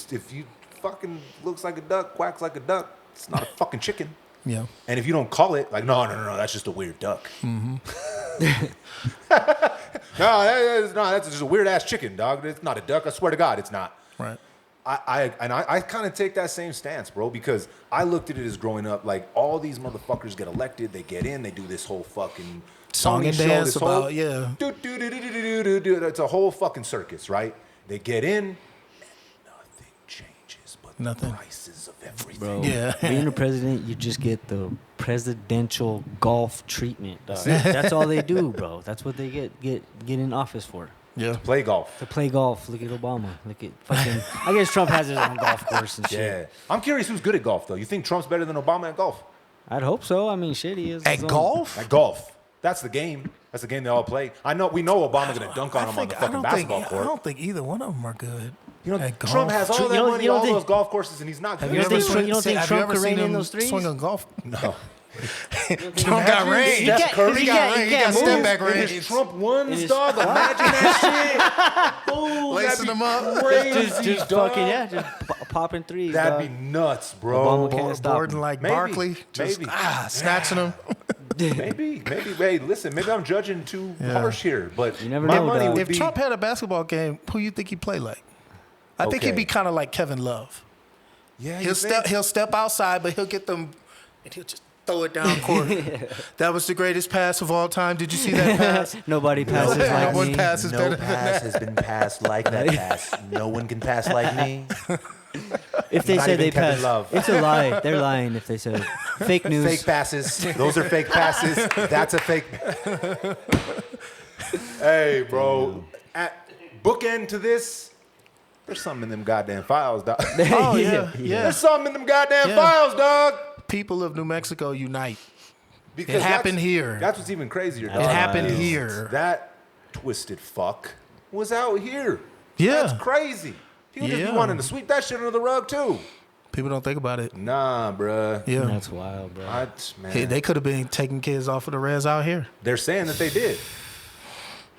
fucking looks like a duck, quacks like a duck, it's not a fucking chicken. Yeah. And if you don't call it, like, no, that's just a weird duck. Mm-hmm. No, that's just a weird ass chicken, dog. It's not a duck. I swear to God, it's not. Right. I kind of take that same stance, bro, because I looked at it as growing up, like all these motherfuckers get elected, they get in, they do this whole fucking Song and show, dance this whole, about, yeah. It's a whole fucking circus, right? They get in, and nothing changes but Nothing. the prices of everything. Bro, Yeah. being a president, you just get the presidential golf treatment. Dog. That's all they do, bro. That's what they get in office for. Yeah. Play golf. To play golf. Look at Obama. Look at fucking. I guess Trump has his own golf course and shit. Yeah. I'm curious who's good at golf, though. You think Trump's better than Obama at golf? I'd hope so. I mean, shit, he is. At golf? At golf. That's the game. That's the game they all play. We know Obama's going to dunk on him on the fucking basketball court. I don't think either one of them are good. You know, at golf. Trump has all that You don't- money, you don't all think- those golf courses, and he's not good. you don't think have Trump you ever could seen rein in him those threes? swing a golf? No. Trump got range. can't- Curry he got can't- range. he He got can't step move. back In range. his Trump ones, his- dog. Imagine that shit. Ooh, Lacing that'd them be up. crazy, Just dog. fucking, yeah, just popping threes. That'd dog. be nuts, bro. Obama can't stop Borden him. like Maybe. Barkley. Just, Maybe. snatching them. Maybe. Hey, listen, maybe I'm judging too harsh here, but You never my know, money dog. would If be. Trump had a basketball game, who you think he'd play like? I think he'd Okay. be kind of like Kevin Love. Yeah, He'll step outside, but he'll get them and he'll just throw it down court. That was the greatest pass of all time. Did you see that pass? Nobody passes No like one me. passes better than that. has been passed like that pass. No one can pass like me. If they Not said even they Kevin passed, Love. it's a lie. They're lying if they said fake news. Fake passes. Those are fake passes. That's a fake. Hey, bro. At bookend to this, there's something in them goddamn files, dog. Oh yeah, yeah. There's something in them goddamn Yeah. files, dog. People of New Mexico unite. Because It happened that's- here. That's what's even crazier. It dog, happened is here. That twisted fuck was out here. Yeah. That's crazy. He was just Yeah. be wanting to sweep that shit under the rug too. People don't think about it. Nah, bruh. Yeah. That's wild, bro. Man. Hey, they could have been taking kids off of the res out here. They're saying that they did.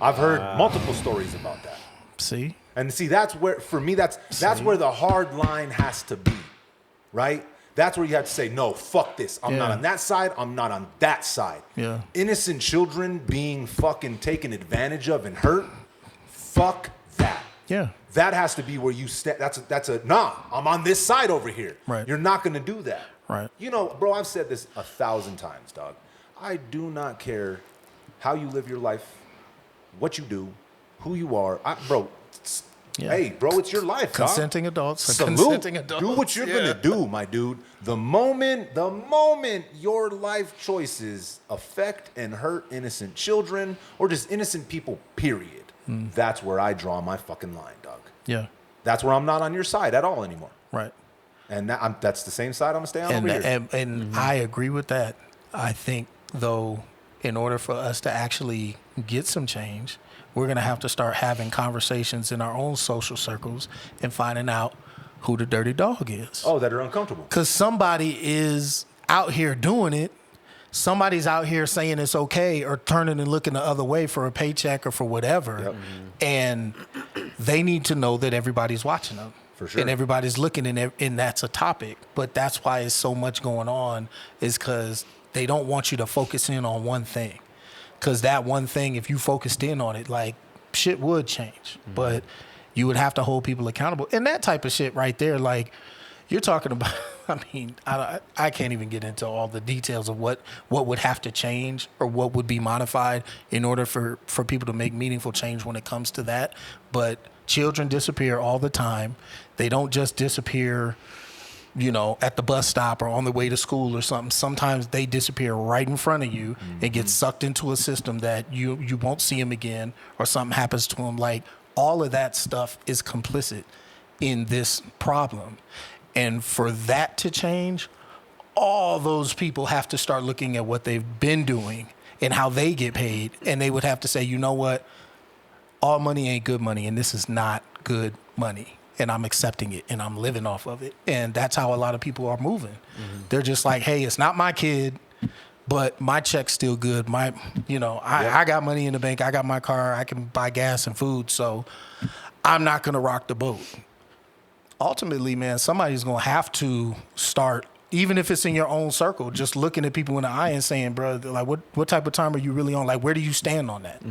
I've heard multiple stories about that. See? And see, that's where, for me, that's where the hard line has to be, right? That's where you have to say, no, fuck this. I'm not Yeah. on that side. I'm not on that side. Yeah. Innocent children being fucking taken advantage of and hurt, fuck that. Yeah. That has to be where you step. That's a nah. I'm on this side over here. Right. You're not gonna do that. Right. You know, bro. I've said this 1,000 times, dog. I do not care how you live your life, what you do, who you are. Bro. Yeah. Hey, bro, it's your life, dog. Consenting adults. are Salute. Consenting adults. Do what you're Yeah. gonna do, my dude. The moment your life choices affect and hurt innocent children or just innocent people, period. That's where I draw my fucking line, dog. Yeah. That's where I'm not on your side at all anymore. Right. And that's the same side I'm gonna stay on And, over here. and I agree with that. I think, though, in order for us to actually get some change, we're going to have to start having conversations in our own social circles and finding out who the dirty dog is. Oh, that are uncomfortable. Because somebody is out here doing it. Somebody's out here saying it's okay or turning and looking the other way for a paycheck or for whatever. Yep. And they need to know that everybody's watching them. For sure. And everybody's looking, and that's a topic. But that's why it's so much going on, is because they don't want you to focus in on one thing. Because that one thing, if you focused in on it, like, shit would change. But you would have to hold people accountable. And that type of shit right there, like, you're talking about, I mean, I can't even get into all the details of what would have to change or what would be modified in order for people to make meaningful change when it comes to that. But children disappear all the time. They don't just disappear, at the bus stop or on the way to school or something. Sometimes they disappear right in front of you and get sucked into a system that you won't see them again, or something happens to them. Like, all of that stuff is complicit in this problem. And for that to change, all those people have to start looking at what they've been doing and how they get paid. And they would have to say, you know what? All money ain't good money, and this is not good money. And I'm accepting it, and I'm living off of it. And that's how a lot of people are moving. They're just like, hey, it's not my kid, but my check's still good. I got money in the bank. I got my car. I can buy gas and food. So I'm not going to rock the boat. Ultimately, man, somebody's going to have to start, even if it's in your own circle, just looking at people in the eye and saying, bro, like, what type of time are you really on? Like, where do you stand on that?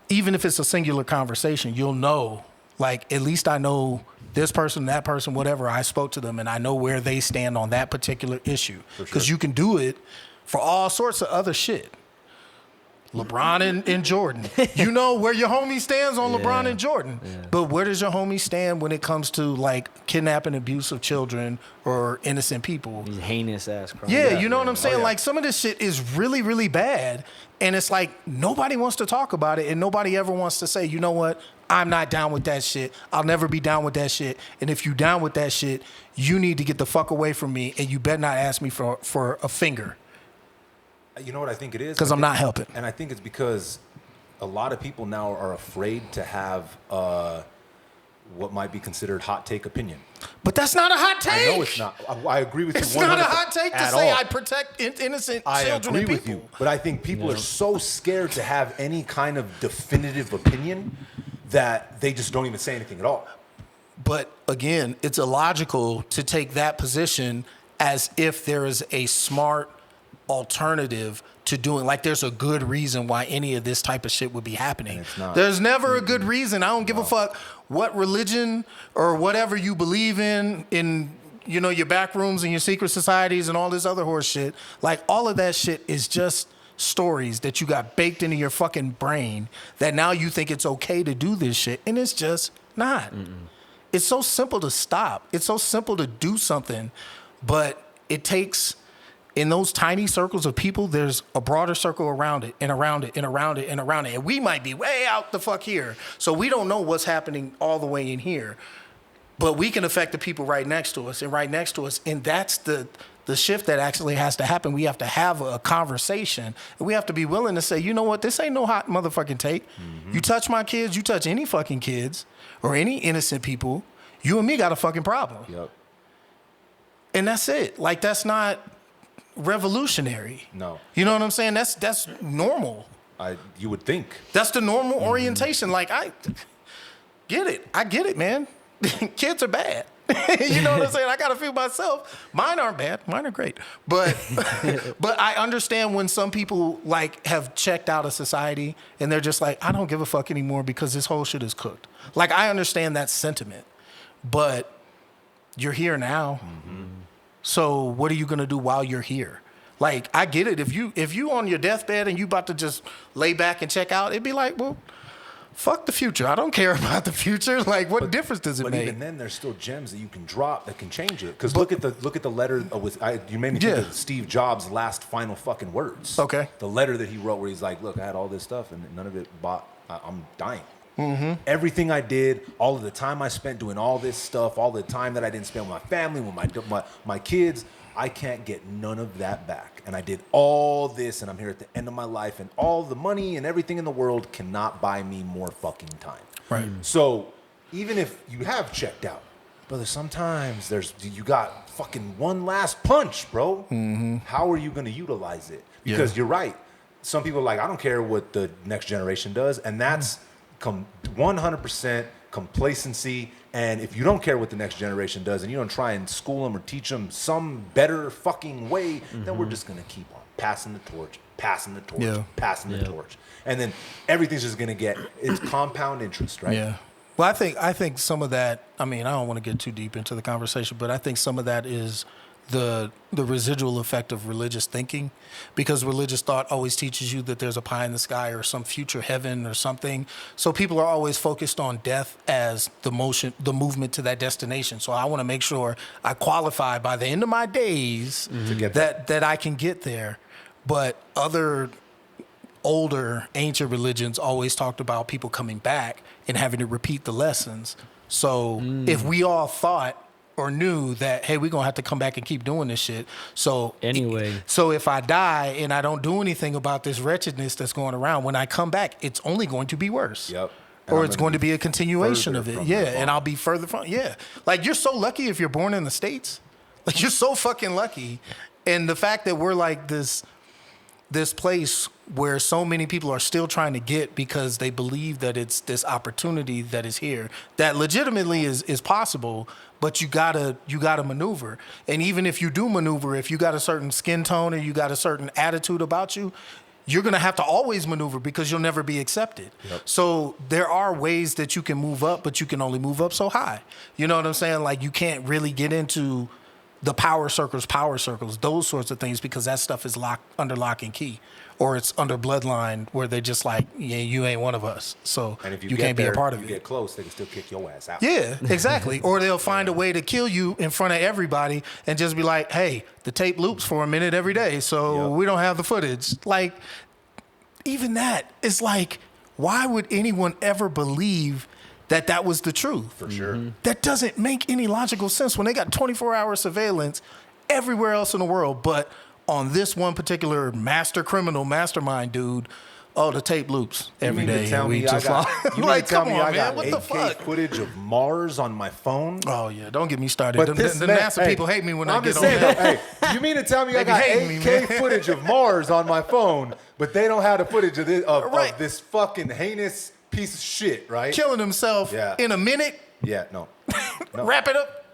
Even if it's a singular conversation, you'll know, like, at least I know this person, that person, whatever, I spoke to them and I know where they stand on that particular issue. Because you can do it for all sorts of other shit. LeBron and Jordan. You know where your homie stands on LeBron and Jordan. Yeah. But where does your homie stand when it comes to, like, kidnapping, abuse of children or innocent people? These heinous ass crimes. Yeah, you know what I'm saying? Like, some of this shit is really, really bad. And it's like, nobody wants to talk about it, and nobody ever wants to say, you know what? I'm not down with that shit. I'll never be down with that shit. And if you down with that shit, you need to get the fuck away from me, and you better not ask me for a finger. You know what I think it is? Because I'm not helping. And I think it's because a lot of people now are afraid to have what might be considered hot take opinion. But that's not a hot take. I know it's not. I agree with you. It's not a 100% hot take to at say all. I protect innocent I children agree and with people. you, but I think people are so scared to have any kind of definitive opinion that they just don't even say anything at all. But again, it's illogical to take that position as if there is a smart alternative to doing, like there's a good reason why any of this type of shit would be happening. And it's not. There's never a good reason. I don't give a fuck what religion or whatever you believe in you know, your back rooms and your secret societies and all this other horse shit. Like all of that shit is just stories that you got baked into your fucking brain that now you think it's okay to do this shit, and it's just not. It's so simple to stop. It's so simple to do something, but it takes, in those tiny circles of people, there's a broader circle around it and around it and around it and around it. And we might be way out the fuck here, so we don't know what's happening all the way in here, but we can affect the people right next to us and right next to us, and that's the shift that actually has to happen. We have to have a conversation, and we have to be willing to say, you know what, this ain't no hot motherfucking take. You touch my kids, you touch any fucking kids or any innocent people, you and me got a fucking problem. Yep. And that's it. Like, that's not revolutionary. No. You know what I'm saying? That's normal. You would think. That's the normal orientation. Like, I get it. I get it, man. Kids are bad. You know what I'm saying? I got to feel myself. Mine aren't bad. Mine are great. But but I understand when some people like have checked out of society and they're just like, I don't give a fuck anymore because this whole shit is cooked. Like, I understand that sentiment, but you're here now. So what are you going to do while you're here? Like, I get it. If you on your deathbed and you about to just lay back and check out, it'd be like, well, fuck the future. I don't care about the future. Like, what difference does it make? But even then, there's still gems that you can drop that can change it. Because look at the letter you made me think of Steve Jobs' last final fucking words. Okay. The letter that he wrote where he's like, look, I had all this stuff and none of it I'm dying. Everything I did, all of the time I spent doing all this stuff, all the time that I didn't spend with my family, with my kids, I can't get none of that back. And I did all this, and I'm here at the end of my life, and all the money and everything in the world cannot buy me more fucking time. Right. So even if you have checked out, brother, sometimes you got fucking one last punch, bro. How are you going to utilize it? Because you're right. Some people are like, I don't care what the next generation does, and that's 100% complacency. And if you don't care what the next generation does and you don't try and school them or teach them some better fucking way, then we're just going to keep on passing the torch, passing the torch. And then everything's just going to get, it's compound interest, right? Yeah. Well, I think some of that, I mean, I don't want to get too deep into the conversation, but I think some of that is the residual effect of religious thinking, because religious thought always teaches you that there's a pie in the sky or some future heaven or something. So people are always focused on death as the movement to that destination. So I want to make sure I qualify by the end of my days to get that I can get there. But other older ancient religions always talked about people coming back and having to repeat the lessons. So if we all thought or knew that, hey, we're going to have to come back and keep doing this shit. So if I die and I don't do anything about this wretchedness that's going around, when I come back, it's only going to be worse. Yep. Or it's going to be a continuation of it. Yeah, and I'll be further from, Like, you're so lucky if you're born in the States. Like, you're so fucking lucky. And the fact that we're like this place where so many people are still trying to get because they believe that it's this opportunity that is here, that legitimately is possible, but you gotta maneuver. And even if you do maneuver, if you got a certain skin tone or you got a certain attitude about you, you're gonna have to always maneuver because you'll never be accepted. Yep. So there are ways that you can move up, but you can only move up so high. You know what I'm saying? Like, you can't really get into the power circles, those sorts of things, because that stuff is under lock and key, or it's under bloodline where they're just like, yeah, you ain't one of us, so and if you can't be a part of it. If you get close, they can still kick your ass out. Yeah, exactly. Or they'll find a way to kill you in front of everybody and just be like, hey, the tape loops for a minute every day, so we don't have the footage. Like, even that is like, why would anyone ever believe that was the truth. For sure. That doesn't make any logical sense when they got 24-hour surveillance everywhere else in the world, but on this one particular master criminal mastermind dude, the tape loops every You mean day. to tell and we me I just got, you mean to tell come me on, I man, got what the 8K fuck? footage of Mars on my phone? Oh yeah, don't get me started. But The this man- NASA hey, people hate me when I I'm get just on saying, there. hey, you mean to tell me They I be got hating me, 8K man. footage of Mars on my phone, but they don't have the footage of this, Right. of this fucking heinous piece of shit, right? Killing himself Yeah. in a minute. Yeah, no. Wrap it up.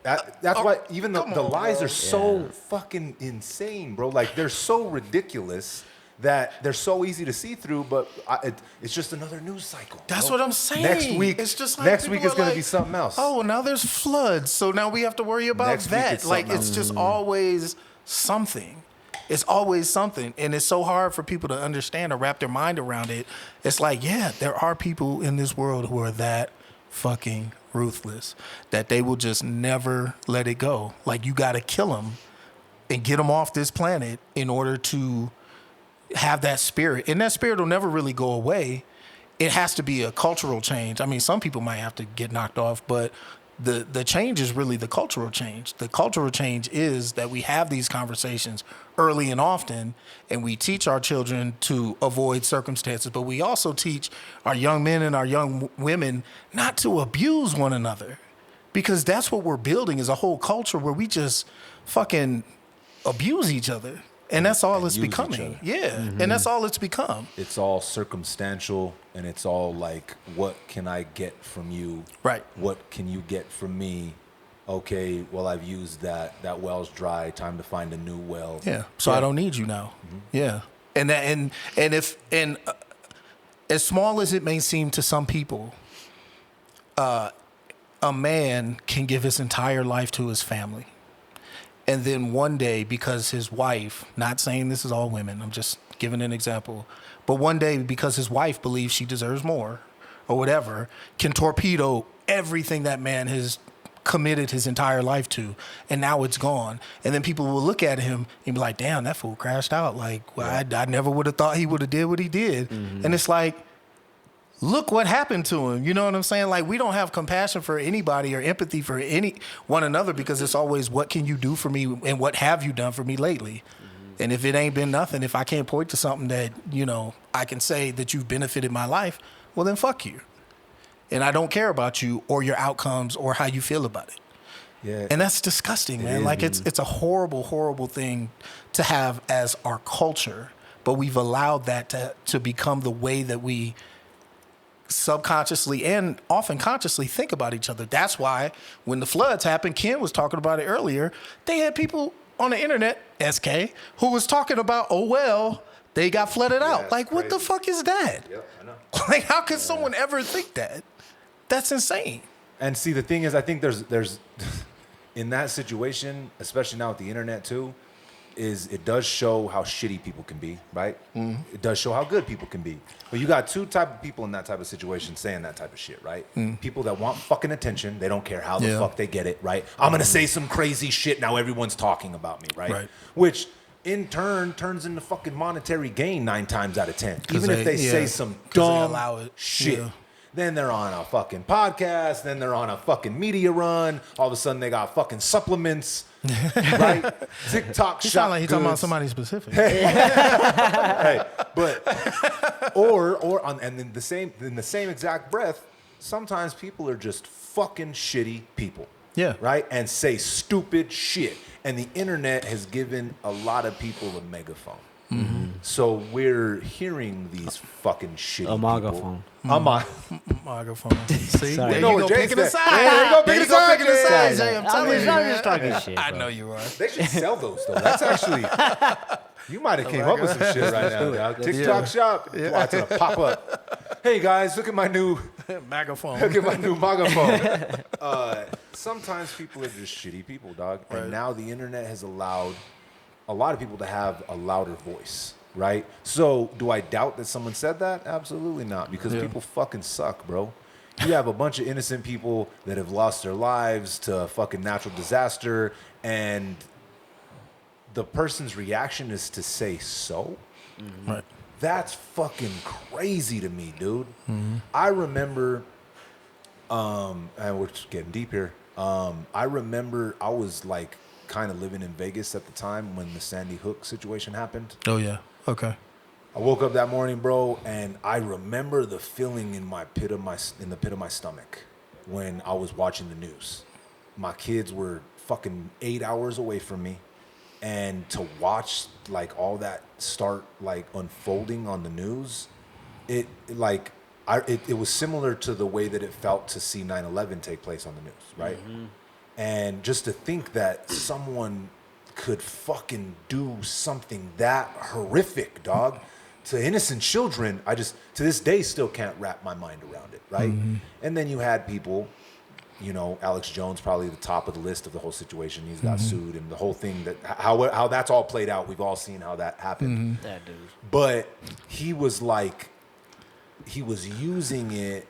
That's why even the come on, lies bro. are so fucking insane, bro. Like, they're so ridiculous that they're so easy to see through, but it's just another news cycle. That's bro. what I'm saying. Next week, it's just like next week people is going are to be something else. Oh, well, now there's floods, so now we have to worry about Next week that. it's Like, something it's else. just always something. It's always something, and it's so hard for people to understand or wrap their mind around it. It's like, yeah, there are people in this world who are that fucking ruthless that they will just never let it go. Like, you got to kill them and get them off this planet in order to have that spirit. And that spirit will never really go away. It has to be a cultural change. I mean, some people might have to get knocked off, but the change is really the cultural change. The cultural change is that we have these conversations early and often, and we teach our children to avoid circumstances, but we also teach our young men and our young women not to abuse one another, because that's what we're building, is a whole culture where we just fucking abuse each other. And that's all it's use each becoming. other. Yeah. And that's all it's become. It's all circumstantial, and it's all like, what can I get from you? Right. What can you get from me? Okay, well, I've used that. That well's dry. Time to find a new well. Yeah. So I don't need you now. Yeah. And that, and if as small as it may seem to some people, a man can give his entire life to his family. And then one day, because his wife, not saying this is all women, I'm just giving an example, but one day, because his wife believes she deserves more or whatever, can torpedo everything that man has committed his entire life to, and now it's gone. And then people will look at him and be like, damn, that fool crashed out. Like, well, I never would have thought he would have did what he did. And it's like, look what happened to him. You know what I'm saying? Like, we don't have compassion for anybody or empathy for any one another, because it's always, what can you do for me and what have you done for me lately? And if it ain't been nothing, if I can't point to something that, you know, I can say that you've benefited my life, well, then fuck you. And I don't care about you or your outcomes or how you feel about it. Yeah. And that's disgusting, man. is, Like, it's a horrible, horrible thing to have as our culture, but we've allowed that to become the way that we subconsciously and often consciously think about each other. That's why when the floods happened, Ken was talking about it earlier, they had people on the internet, SK, who was talking about, oh, well, they got flooded out. it's Like, what the crazy. fuck is that? Yep, I know. Like, how could someone ever think that? That's insane. And see, the thing is, I think there's in that situation, especially now with the internet too, is it does show how shitty people can be, right? It does show how good people can be. But you got two type of people in that type of situation saying that type of shit, right? People that want fucking attention. They don't care how the Yeah. fuck they get it, right? I'm going to say some crazy shit. Now everyone's talking about me, right? Right. Which in turn turns into fucking monetary gain 9 times out of 10. 'Cause Even if they- they yeah, say some 'cause they dumb allow it. shit. Yeah. Then they're on a fucking podcast. Then they're on a fucking media run. All of a sudden, they got fucking supplements, right? TikTok He shop sound like he's talking about goods. somebody specific. Hey, but and in the same exact breath, sometimes people are just fucking shitty people. Yeah. Right? And say stupid shit. And the internet has given a lot of people a megaphone. So we're hearing these fucking shitty A megaphone. Microphone. See, Sorry. there You know you what go, James picking a said. side. Hey, there you go, There picking you a side, picking a Jay. side, Jay. I'm telling you, I'm just man. talking shit. I bro. know you are. They should sell those though. That's actually you might have came up with some shit right now, dog. TikTok shop. Watch it pop up. Hey guys, look at my new Megaphone. microphone. Sometimes people are just shitty people, dog. And now the internet has allowed a lot of people to have a louder voice, right? So do I doubt that someone said that? Absolutely not, because people fucking suck, bro. You have a bunch of innocent people that have lost their lives to fucking natural disaster, and the person's reaction is to say so? And we're just getting deep here. I remember I was like kind of living in Vegas at the time when the Sandy Hook situation happened. Oh yeah. Okay. I woke up that morning, bro, and I remember the feeling in the pit of my stomach when I was watching the news. My kids were fucking 8 hours away from me, and to watch like all that start like unfolding on the news, it was similar to the way that it felt to see 9/11 take place on the news, right? Mm-hmm. And just to think that someone could fucking do something that horrific, dog, to innocent children, I just, to this day, still can't wrap my mind around it, right? Mm-hmm. And then you had people, you know, Alex Jones, probably the top of the list of the whole situation. He's got sued, and the whole thing, that how that's all played out. We've all seen how that happened. Mm-hmm. That dude. But he was using it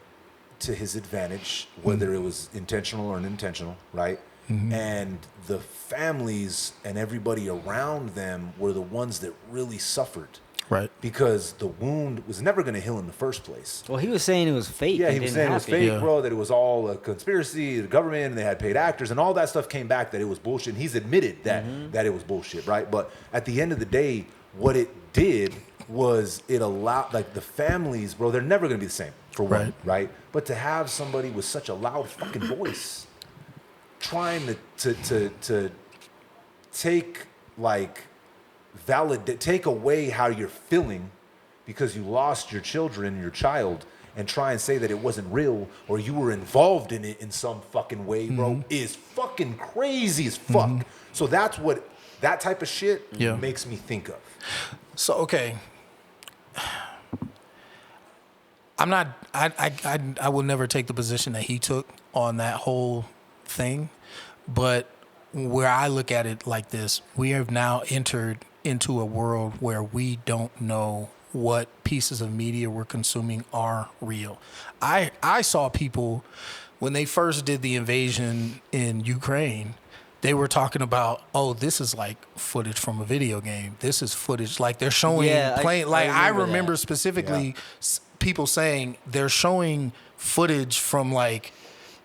to his advantage, whether it was intentional or unintentional, right? Mm-hmm. And the families and everybody around them were the ones that really suffered. Right. Because the wound was never going to heal in the first place. Well, he was saying it was fake. Yeah, he was saying it was fake, yeah. bro, that it was all a conspiracy, the government, and they had paid actors, and all that stuff came back that it was bullshit. And he's admitted that it was bullshit, right? But at the end of the day, what it did was it allowed, like, the families, bro, they're never going to be the same, for one, right? But to have somebody with such a loud fucking voice trying to take, like, take away how you're feeling because you lost your children, your child, and try and say that it wasn't real or you were involved in it in some fucking way, bro, is fucking crazy as fuck. So that's what that type of shit makes me think of. So, okay. I will never take the position that he took on that whole thing, but where I look at it like this, we have now entered into a world where we don't know what pieces of media we're consuming are real. I saw people, when they first did the invasion in Ukraine, they were talking about, oh, this is like footage from a video game. This is footage, like they're showing, I remember specifically people saying they're showing footage from like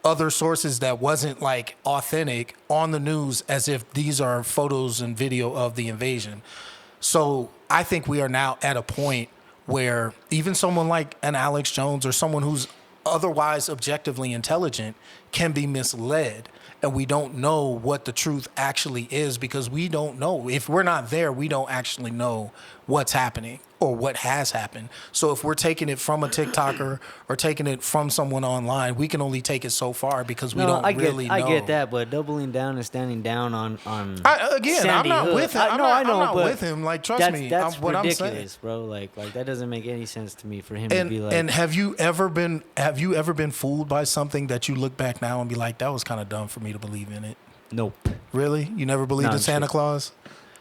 other sources that wasn't like authentic on the news as if these are photos and video of the invasion. So I think we are now at a point where even someone like an Alex Jones or someone who's otherwise objectively intelligent can be misled, and we don't know what the truth actually is because we don't know. If we're not there, we don't actually know what's happening or what has happened. So if we're taking it from a TikToker or taking it from someone online, we can only take it so far because we don't really know. I get that, but doubling down and standing down on I'm Sandy not Hook. with him. I'm not with him. Like, trust me, that's what ridiculous, I'm saying, bro. Like that doesn't make any sense to me for him to be like. And have you ever been fooled by something that you look back now and be like, that was kind of dumb for me to believe in it? Nope. Really? You never believed in Santa Claus?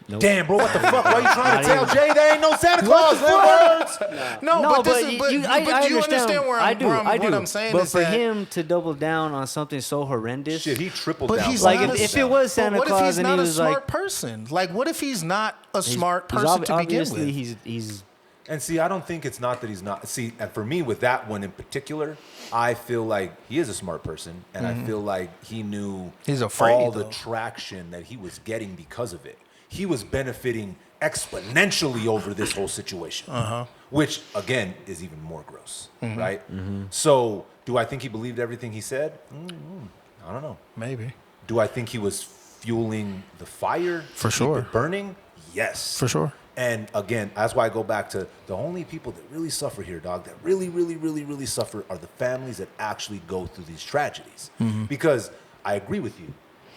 Nope. Damn, bro, what the fuck? Why are you trying to tell Jay there ain't no Santa Claus? Words? No, but you understand where I'm saying but is for that him to double down on something so horrendous, shit, he tripled but down. he's like not if it was Santa what Claus if he's and not he a was smart like person? Like, what if he's not a smart person to begin with? Obviously, he's. And see, I don't think it's not that he's not. See, and for me, with that one in particular, I feel like he is a smart person, and I feel like he knew He's afraid, all though. the traction that he was getting because of it. He was benefiting exponentially over this whole situation, which, again, is even more gross, right? So, do I think he believed everything he said? I don't know. Maybe. Do I think he was fueling the fire? For to sure. keep it burning? Yes. For sure. And again, that's why I go back to the only people that really suffer here, dog, that really, really, really, really suffer are the families that actually go through these tragedies. Because I agree with you,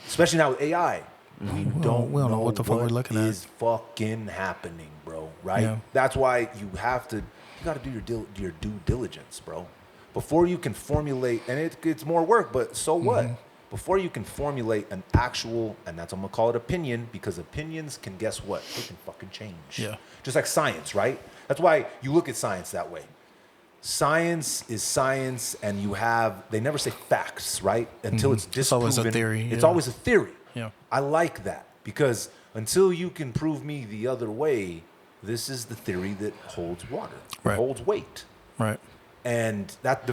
especially now with AI. We don't know what the fuck we're looking at. Is fucking happening, bro, right? Yeah. That's why you got to do your due diligence, bro. Before you can formulate, and it's more work, but so what? Before you can formulate an actual, and that's, I'm going to call it opinion, because opinions can, guess what? They can fucking change. Yeah. Just like science, right? That's why you look at science that way. Science is science, and they never say facts, right? Until it's disproven. It's always a theory. It's always a theory. Yeah. I like that, because until you can prove me the other way, this is the theory that holds water, holds weight. Right. And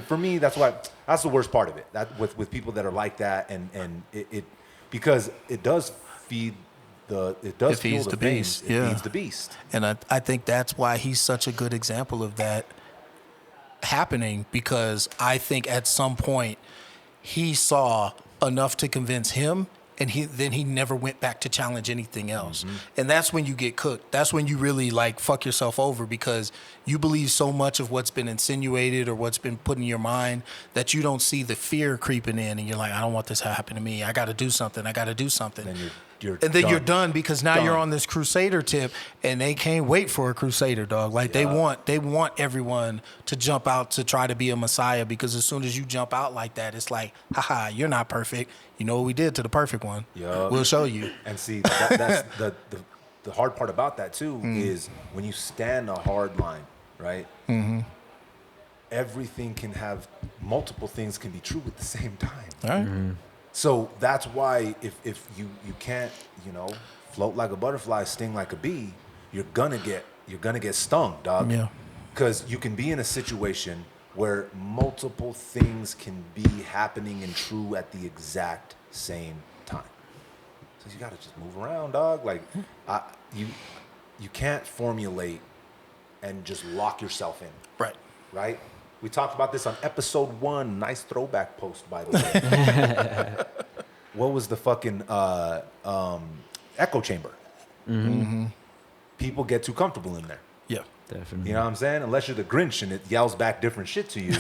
for me, that's the worst part of it. That with people that are like that, and it because it does feed it feeds fuel the beast. It feeds the beast. And I think that's why he's such a good example of that happening, because I think at some point he saw enough to convince him, and he never went back to challenge anything else. Mm-hmm. And that's when you get cooked. That's when you really like fuck yourself over, because you believe so much of what's been insinuated or what's been put in your mind that you don't see the fear creeping in, and you're like, I don't want this to happen to me. I got to do something. Then you're done, because now you're on this crusader tip, and they can't wait for a crusader, dog. Like they want everyone to jump out to try to be a messiah, because as soon as you jump out like that, it's like, haha, you're not perfect. You know what we did to the perfect one? Yep. We'll show you. And see, that's the hard part about that too is when you stand a hard line, right? Mm-hmm. Everything can have multiple things can be true at the same time. All right. Mm-hmm. So that's why if you can't, float like a butterfly, sting like a bee, you're gonna get stung, dog. Yeah. Because you can be in a situation where multiple things can be happening and true at the exact same time. So you gotta just move around, dog. Like you can't formulate and just lock yourself in. Right? We talked about this on episode 1. Nice throwback post, by the way. What was the fucking echo chamber? Mm-hmm. People get too comfortable in there. Yeah. Definitely. You know what I'm saying? Unless you're the Grinch and it yells back different shit to you,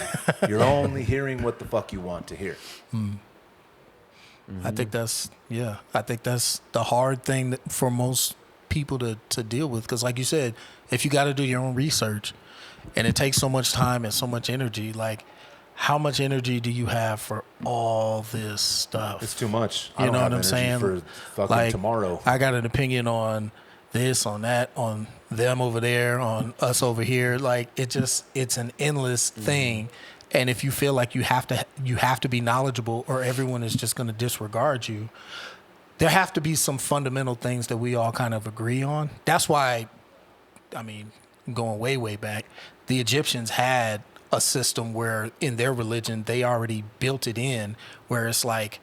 you're only hearing what the fuck you want to hear. Mm-hmm. I think that's the hard thing for most people to deal with. Because like you said, if you got to do your own research, and it takes so much time and so much energy, like how much energy do you have for all this stuff? It's too much. You know what I'm saying? For fucking like, tomorrow. I got an opinion on this, on that, on them over there, on us over here. Like it's an endless thing. And if you feel like you have to be knowledgeable, or everyone is just going to disregard you, there have to be some fundamental things that we all kind of agree on. That's why, I mean, going way, way back, the Egyptians had a system where in their religion, they already built it in, where it's like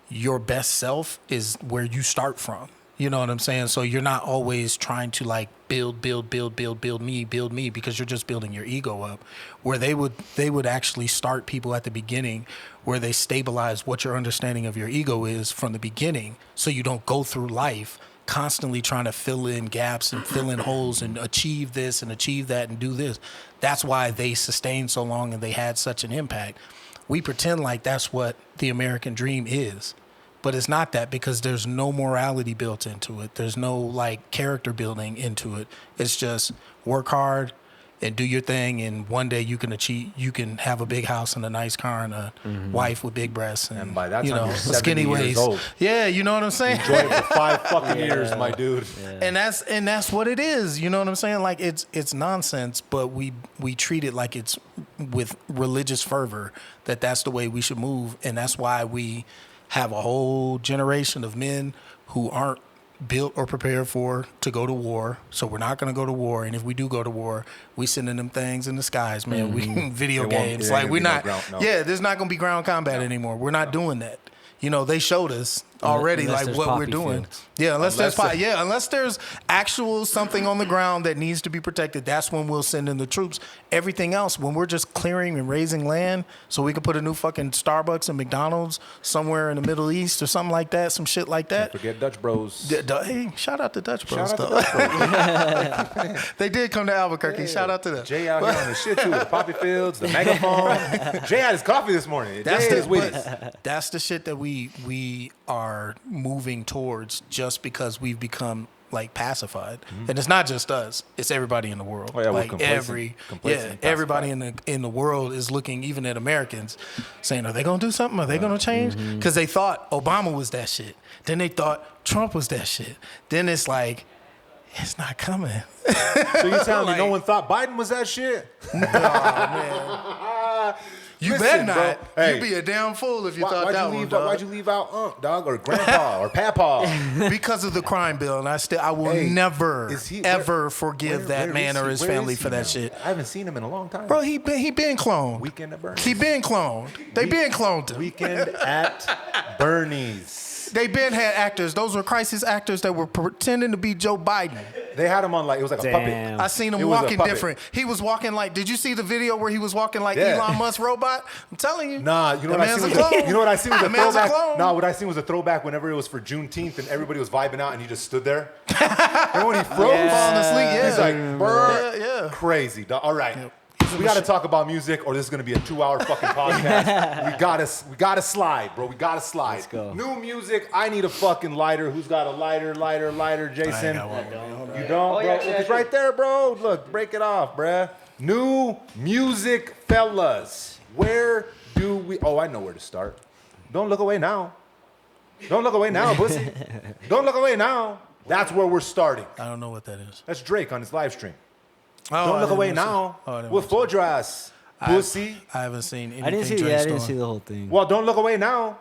your best self is where you start from. You know what I'm saying? So you're not always trying to like build me, because you're just building your ego up. Where they would actually start people at the beginning, where they stabilize what your understanding of your ego is from the beginning, so you don't go through life constantly trying to fill in gaps and fill in holes and achieve this and achieve that and do this. That's why they sustained so long and they had such an impact. We pretend like that's what the American dream is, but it's not that, because there's no morality built into it. There's no like character building into it. It's just work hard and do your thing, and one day you can have a big house and a nice car and a wife with big breasts and by that time you're 70 skinny years waist. old. Yeah, you know what I'm saying? Enjoy it for 5 fucking years, my dude. Yeah. And that's what it is. You know what I'm saying? Like it's nonsense, but we treat it like it's with religious fervor, that's the way we should move, and that's why we have a whole generation of men who aren't built or prepared to go to war. So we're not going to go to war. And if we do go to war, we sending them things in the skies, man. We video games. Like we're not. There's not going to be ground combat anymore. We're not doing that. They showed us already like what we're doing. Fields. Yeah, unless there's actual something on the ground that needs to be protected, that's when we'll send in the troops. Everything else, when we're just clearing and raising land so we can put a new fucking Starbucks and McDonald's somewhere in the Middle East or something like that, some shit like that. Don't forget Dutch Bros. Hey, shout out to Dutch Bros. Shout out to Dutch Bros. They did come to Albuquerque. Shout out to them. Jay out here on the shit too, with the poppy fields, the megaphone. Jay had his coffee this morning. That's That's the shit that we are moving towards, just because we've become like pacified, and it's not just us; it's everybody in the world. Oh, yeah, like complacent, everybody in the world is looking, even at Americans, saying, "Are they gonna do something? Are they gonna change?" Because they thought Obama was that shit. Then they thought Trump was that shit. Then it's like, it's not coming. So you telling me no one thought Biden was that shit? Nah, man. You Listen, better bro. not. Hey. You'd be a damn fool if you thought Why'd that you one, leave? dog. Why'd you leave out dog, or grandpa, or papa? Because of the crime bill, and I will Hey, never is he- ever forgive that where man is or he? his Where family is he for that now? shit. I haven't seen him in a long time. Bro, he been cloned. Weekend at Bernie's. He been cloned. They been cloned him. Weekend at Bernie's. They been had actors. Those were crisis actors that were pretending to be Joe Biden. They had him on like it was like a Damn. puppet. I seen It him was a walking puppet. different. He was walking like. Did you see the video where he was walking like Yeah. Elon Musk robot? I'm telling you. Nah, you know That what I man's seen a was clone. you know what I seen was a That man's a throwback. clone. Nah, what I seen was a throwback whenever it was for Juneteenth and everybody was vibing out and he just stood there. Remember when he froze? Falling asleep. Yeah. He's like, brr, Yeah. crazy. Dog. All right. We got to talk about music, or this is gonna be a 2-hour fucking podcast. we gotta slide, bro. We gotta slide. Let's go. New music. I need a fucking lighter. Who's got a lighter? Jason. got one. You don't, bro. It's right there, bro. Look, break it off, bruh. New music, fellas. Where do we? Oh, I know where to start. Don't look away now. Don't look away now, pussy. Don't look away now. That's where we're starting. I don't know what that is. That's Drake on his live stream. Oh, Don't I look didn't away watch now. it. Oh, I didn't We'll watch fold your ass, pussy. I haven't seen anything. I didn't see. Drake's Yeah, I didn't doing. see the whole thing. Well, don't look away now,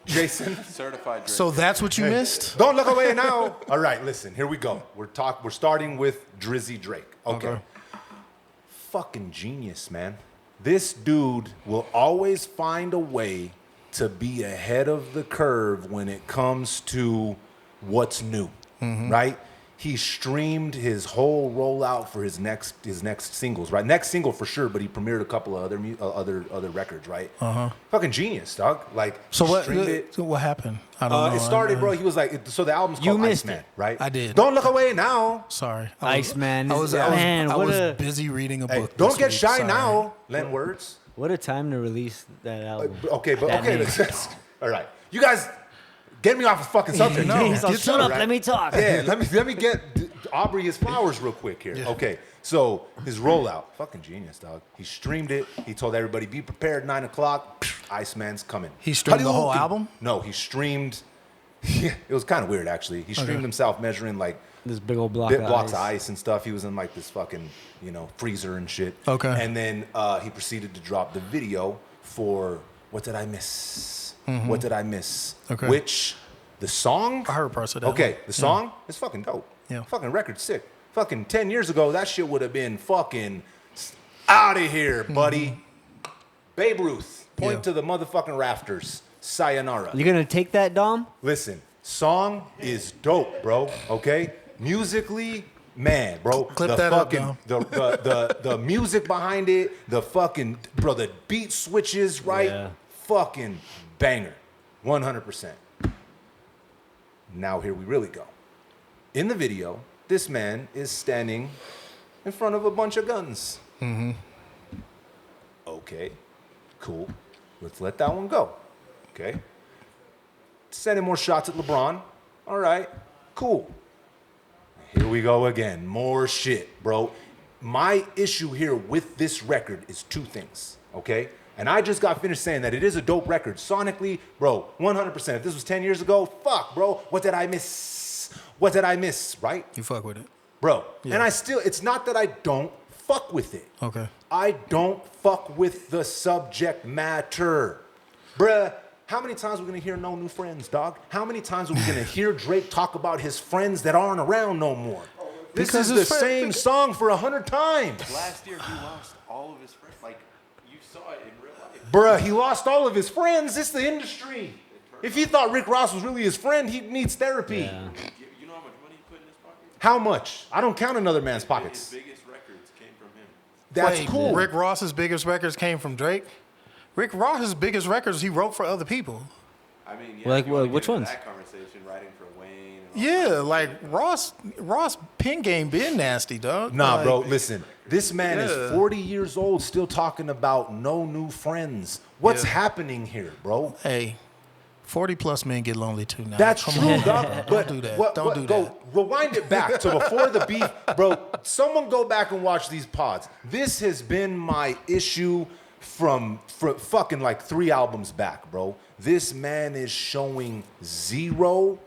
Jason. Certified Drake. So that's what you missed? Don't look away now. All right, listen. Here we go. We're starting with Drizzy Drake. Okay. Fucking genius, man. This dude will always find a way to be ahead of the curve when it comes to what's new, right? He streamed his whole rollout for his next singles, right? Next single for sure, but he premiered a couple of other records, right? Fucking genius, dog. Like, So what? streamed it. So what happened? I don't know. It started, bro. He was like, so the album's You called missed Iceman, it. right? I did. Don't look away now. Sorry, Iceman. I was Man, what a busy reading a Hey, book. don't this get week. shy Sorry. now. Lend words. what a time to release that album. Okay, but That okay. name. All right, you guys, get me off the fucking subject. No. He's all, Get shut to it, up. right? Let me talk. Yeah, let me get Aubrey his flowers real quick here. Okay, so his rollout, fucking genius, dog. He streamed it. He told everybody, be prepared, 9 o'clock. Iceman's coming. He streamed the whole Hadouken. album? No, he streamed. It was kind of weird, actually. He streamed himself measuring like This big old block. blocks of of ice and stuff. He was in like this fucking, freezer and shit. Okay. And then he proceeded to drop the video for What Did I Miss? What Did I Miss? Okay. Which the song? I heard parts of that Okay, one. the song is fucking dope. Yeah. Fucking record sick. Fucking 10 years ago, that shit would have been fucking out of here, buddy. Babe Ruth, point Yeah. to the motherfucking rafters. Sayonara. You gonna take that, Dom? Listen, song is dope, bro. Okay, musically, man, bro. Clip the that up, fucking, the music behind it, the fucking bro, the beat switches, right? Yeah. Fucking banger, 100%. Now here we really go. In the video, this man is standing in front of a bunch of guns. Okay, cool. Let's let that one go. Okay. Sending more shots at LeBron. All right, cool. Here we go again. More shit, bro. My issue here with this record is two things, okay? And I just got finished saying that it is a dope record. Sonically, bro, 100%. If this was 10 years ago, fuck, bro. What did I miss? What did I miss, right? You fuck with it. Bro, Yeah. and I still, it's not that I don't fuck with it. Okay. I don't fuck with the subject matter. Bruh, how many times are we gonna hear no new friends, dog? How many times are we gonna hear Drake talk about his friends that aren't around no more? This Because is the his friend- same song for 100 times. Last year, he lost all of his friends. Like, you saw it in real life. Bruh, he lost all of his friends. It's the industry. If he thought Rick Ross was really his friend, he needs therapy. Yeah. You know how much money he put in his pocket? How much? I don't count another man's His pockets. biggest records came from him. That's Wait, cool. Rick Ross's biggest records came from Drake. Rick Ross's biggest records he wrote for other people. I mean, yeah, Like, if you wanna which get into ones? That conversation, writing for Wayne. And all Yeah, like Ross pen game been nasty, dog. Nah, Like, bro, listen. This man is Yeah. 40 years old still talking about no new friends. What's Yeah. happening here, bro? Hey, 40+ men get lonely too now. That's Come true, on. dog. But do that. what- Don't what- do go, that. Rewind it back to before the beef, bro. Someone go back and watch these pods. This has been my issue from fucking like 3 albums back, bro. This man is showing zero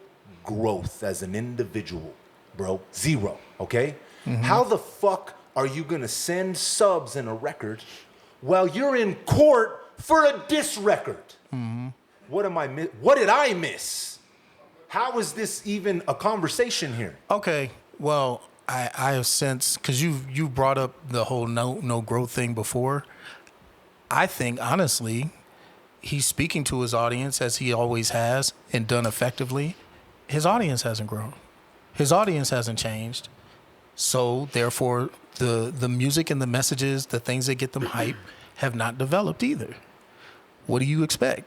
growth as an individual, bro. Zero, okay? How the fuck are you gonna send subs in a record Well, you're in court for a diss record. What did I miss? How is this even a conversation here? Okay, well, I have since, because you brought up the whole no growth thing before. I think, honestly, he's speaking to his audience as he always has and done effectively. His audience hasn't grown. His audience hasn't changed. So, therefore, the music and the messages, the things that get them hype, have not developed either. What do you expect?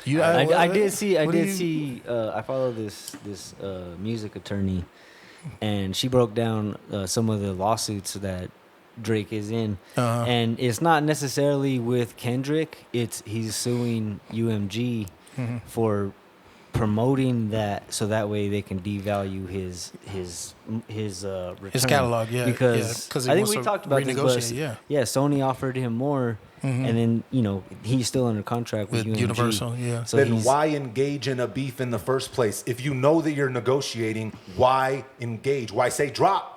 I did see. I follow this music attorney, and she broke down some of the lawsuits that Drake is in, and it's not necessarily with Kendrick. He's suing UMG for promoting that, so that way they can devalue his return. Catalog, yeah, because he I think wants we to talked about this, but renegotiate, Sony offered him more, and then he's still under contract with UMG. Universal, yeah. So Then why engage in a beef in the first place? If you know that you're negotiating, why engage? Why say drop?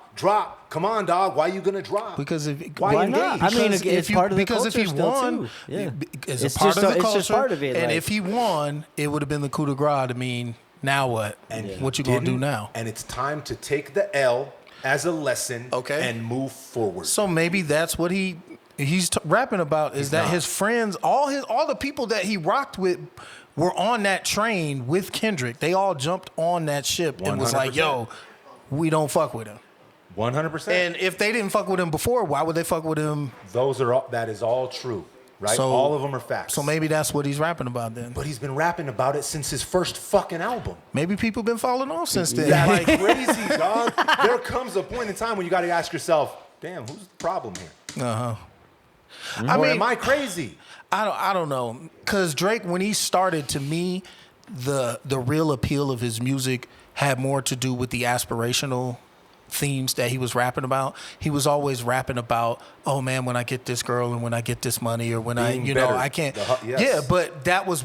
Come on, dog. Why are you gonna drop? Because why not? I mean, it's part of the culture if he still, won, too. Yeah. it's part of the culture. It's just part of it. And like, if he won, it would have been the coup de grace to mean, now what? And what you gonna do now? And it's time to take the L as a lesson, and move forward. So maybe that's what he's rapping about, is that his friends, all the people that he rocked with, were on that train with Kendrick. They all jumped on that ship and was like, 100%. yo, we don't fuck with him. 100%. And if they didn't fuck with him before, why would they fuck with him? That is all true, right? So, all of them are facts. So maybe that's what he's rapping about then. But he's been rapping about it since his first fucking album. Maybe people been falling off since then. That's crazy, dog. There comes a point in time when you got to ask yourself, damn, who's the problem here? I Or mean, am I crazy? I don't know, because Drake, when he started, to me, the real appeal of his music had more to do with the aspirational themes that he was rapping about. He was always rapping about, oh man, when I get this girl and when I get this money, or when Being I can't. yes. Yeah, but that was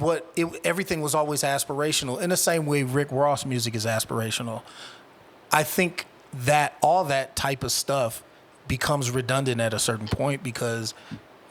everything was always aspirational. In the same way Rick Ross music is aspirational. I think that all that type of stuff becomes redundant at a certain point, because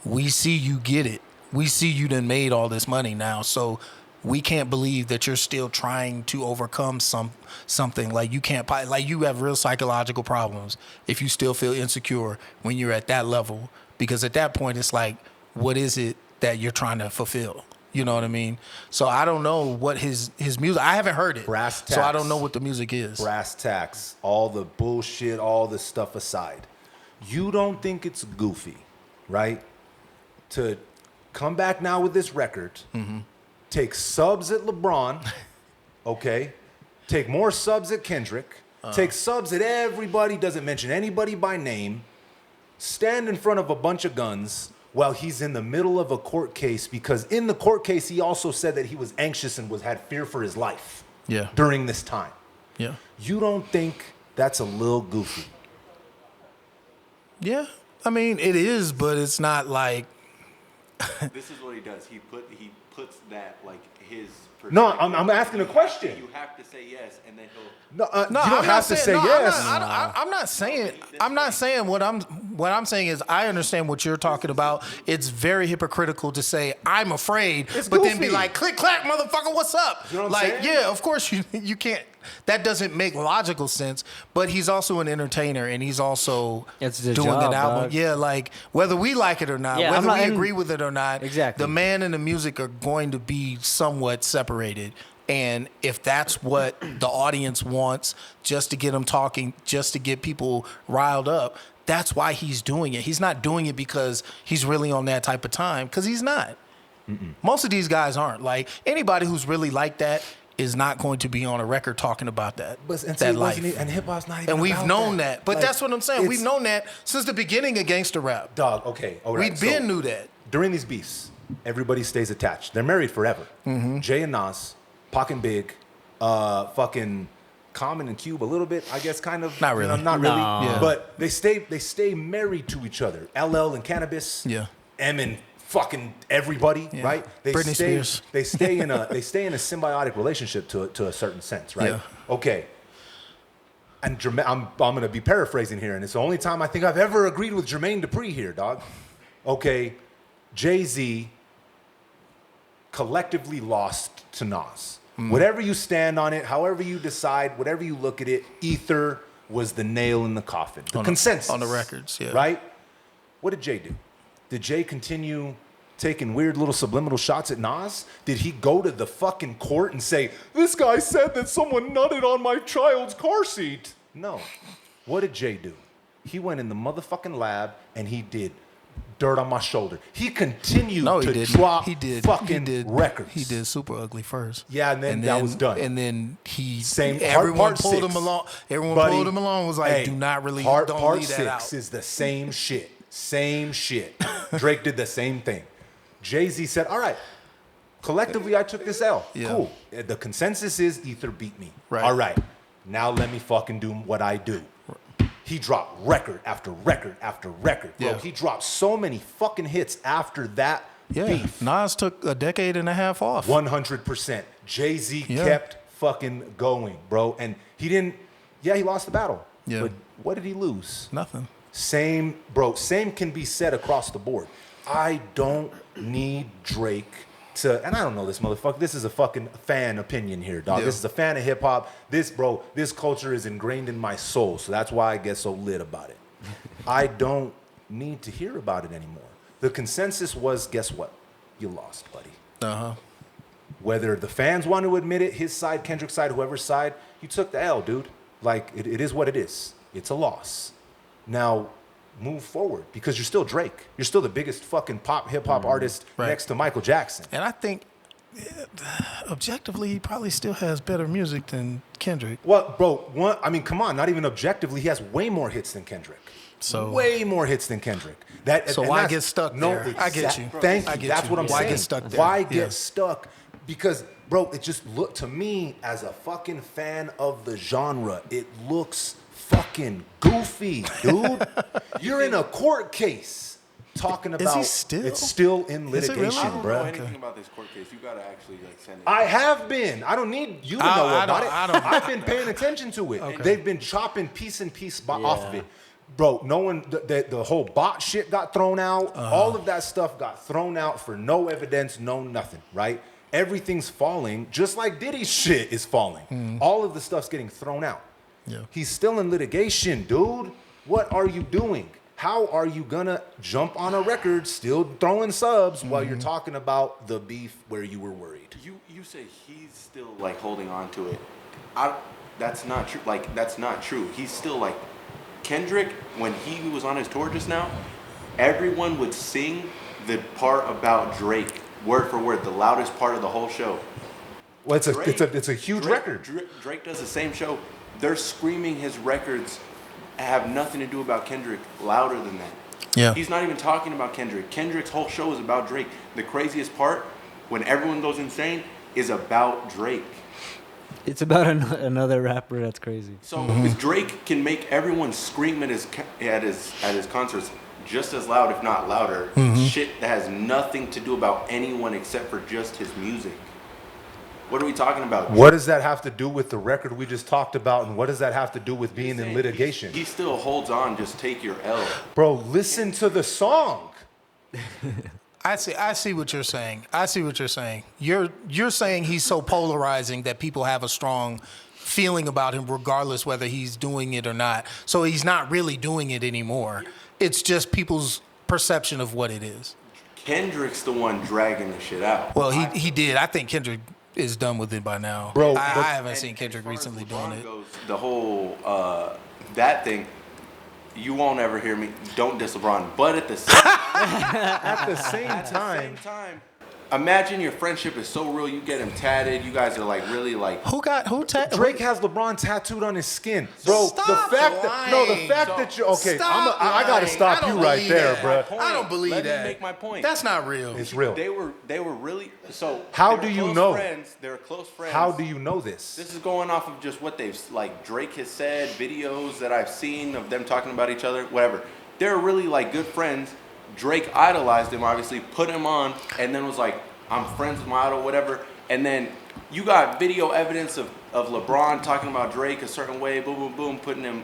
we see you get it. We see you done made all this money now. So we can't believe that you're still trying to overcome something. Like you can't, like you have real psychological problems if you still feel insecure when you're at that level, because at that point it's like, what is it that you're trying to fulfill? You know what I mean? So I don't know what his music, I haven't heard it. Brass tacks. So I don't know what the music is. Brass tacks, all the bullshit, all this stuff aside. You don't think it's goofy, right? To come back now with this record, take subs at LeBron, okay? Take more subs at Kendrick, take subs at everybody, doesn't mention anybody by name, stand in front of a bunch of guns while he's in the middle of a court case, because in the court case, he also said that he was anxious and had fear for his life during this time. Yeah. You don't think that's a little goofy? Yeah. I mean, it is, but it's not like. This is what he does. He puts that like his. No, I'm asking a question. You have to say yes, and then he'll. No, No, you don't I'm have not to saying, say no, yes. I'm not saying. I'm not saying what I'm saying is I understand what you're talking about. It's very hypocritical to say I'm afraid, It's but then be goofy. like, click clack, motherfucker, what's up? You know what I'm like, saying? yeah, of course you can't. That doesn't make logical sense. But he's also an entertainer, and he's also It's the doing job, an album. dog. Yeah, like whether we like it or not, Yeah, whether I'm not- we and- agree with it or not, Exactly. the man and the music are going to be somewhat separated. And if that's what the audience wants, just to get them talking, just to get people riled up, that's why he's doing it. He's not doing it because he's really on that type of time, because he's not. Most of these guys aren't. Like, anybody who's really like that is not going to be on a record talking about that, that life. And hip hop's not even. And we've about known that. But Like, that's what I'm saying. it's- We've known that since the beginning of gangster rap. Dog. Okay. All right. We've been knew that. During these beefs, everybody stays attached. They're married forever. Jay and Nas, Pac and Big, fucking Common and Cube a little bit, I guess, kind of. Not really. Not really. No. Yeah. But they stay married to each other. LL and Cannabis. Yeah. M and fucking everybody, Yeah. right? They Britney stay, Spears. They stay in a symbiotic relationship to a certain sense, right? Yeah. Okay. And I'm going to be paraphrasing here, and it's the only time I think I've ever agreed with Jermaine Dupri here, dog. Okay, Jay-Z collectively lost to Nas. Whatever you stand on it, however you decide, whatever you look at it, Ether was the nail in the coffin. The consensus. On the records, yeah. Right? What did Jay do? Did Jay continue taking weird little subliminal shots at Nas? Did he go to the fucking court and say, this guy said that someone nutted on my child's car seat? No. What did Jay do? He went in the motherfucking lab and he did Dirt on My Shoulder. He continued to drop fucking records. He did Super Ugly first. Yeah, and then that was done. And then Everyone pulled him along. Everyone pulled him along. Was like, hey, do not really part leave that 6 out. is the same shit. Same shit. Drake did the same thing. Jay-Z said, all right, collectively I took this L. Yeah. Cool. The consensus is Ether beat me. Right. All right. Now let me fucking do what I do. He dropped record after record after record. Bro, Yeah. he dropped so many fucking hits after that beef. Nas took a decade and a half off. 100%. Jay-Z kept fucking going, bro. And he didn't, he lost the battle. Yeah. But what did he lose? Nothing. Same can be said across the board. I don't need Drake to, and I don't know this motherfucker. This is a fucking fan opinion here, dog. Yeah. This is a fan of hip hop. This culture is ingrained in my soul. So that's why I get so lit about it. I don't need to hear about it anymore. The consensus was, guess what? You lost, buddy. Uh-huh. Whether the fans want to admit it, his side, Kendrick's side, whoever's side, you took the L, dude. Like, it is what it is. It's a loss. Now, move forward, because you're still Drake. You're still the biggest fucking pop, hip-hop artist next to Michael Jackson. And I think, objectively, he probably still has better music than Kendrick. Well, bro, come on, not even objectively, he has way more hits than Kendrick. So way more hits than Kendrick. Why get stuck there? I get you. Thank you. I get That's you. what I'm saying. Why get stuck there? Why get stuck? Because, bro, it just looked to me as a fucking fan of the genre. It looks fucking goofy, dude. You're in a court case talking about. Is he still? It's still in Is it litigation, really? I don't bro. know anything about this court case. You gotta actually send it. I have been. I don't need you to know about it. I've been paying attention to it. Okay. They've been chopping piece and piece off of it. Bro, no one, the whole bot shit got thrown out. All of that stuff got thrown out for no evidence, no nothing, right? Everything's falling, just like Diddy's shit is falling. All of the stuff's getting thrown out. Yeah. He's still in litigation, dude. What are you doing? How are you gonna jump on a record still throwing subs while you're talking about the beef where you were worried? You say he's still like holding on to it. That's not true. Like, that's not true. He's still like Kendrick, when he was on his tour just now, everyone would sing the part about Drake word for word, the loudest part of the whole show. Well, it's a huge record. Drake does the same show. They're screaming his records have nothing to do about Kendrick louder than that. Yeah. He's not even talking about Kendrick. Kendrick's whole show is about Drake. The craziest part, when everyone goes insane, is about Drake. It's about another rapper that's crazy. So if Drake can make everyone scream at his concerts just as loud, if not louder, shit that has nothing to do about anyone except for just his music. What are we talking about? What does that have to do with the record we just talked about, and what does that have to do with being in litigation? He still holds on, just take your L. Bro, listen to the song. I see what you're saying. I see what you're saying. You're saying he's so polarizing that people have a strong feeling about him regardless whether he's doing it or not. So he's not really doing it anymore. It's just people's perception of what it is. Kendrick's the one dragging the shit out. Well, he did. I think Kendrick is done with it by now. Bro, I haven't seen Kendrick recently doing it. The whole that thing, you won't ever hear me. Don't diss LeBron. But at the same time, imagine your friendship is so real. You get him tatted. You guys are like really like. Who Drake has LeBron tattooed on his skin, bro. Stop the fact that you're okay. I gotta stop you right there, bro. I don't believe Let that. me make my point. That's not real. It's real. They were really so. How they do were you close know? Friends. They were close friends. How do you know this? This is going off of just what they've like Drake has said, videos that I've seen of them talking about each other, whatever. They're really like good friends. Drake idolized him, obviously, put him on, and then was like, I'm friends with my idol, whatever. And then you got video evidence of LeBron talking about Drake a certain way, boom, boom, boom, putting him.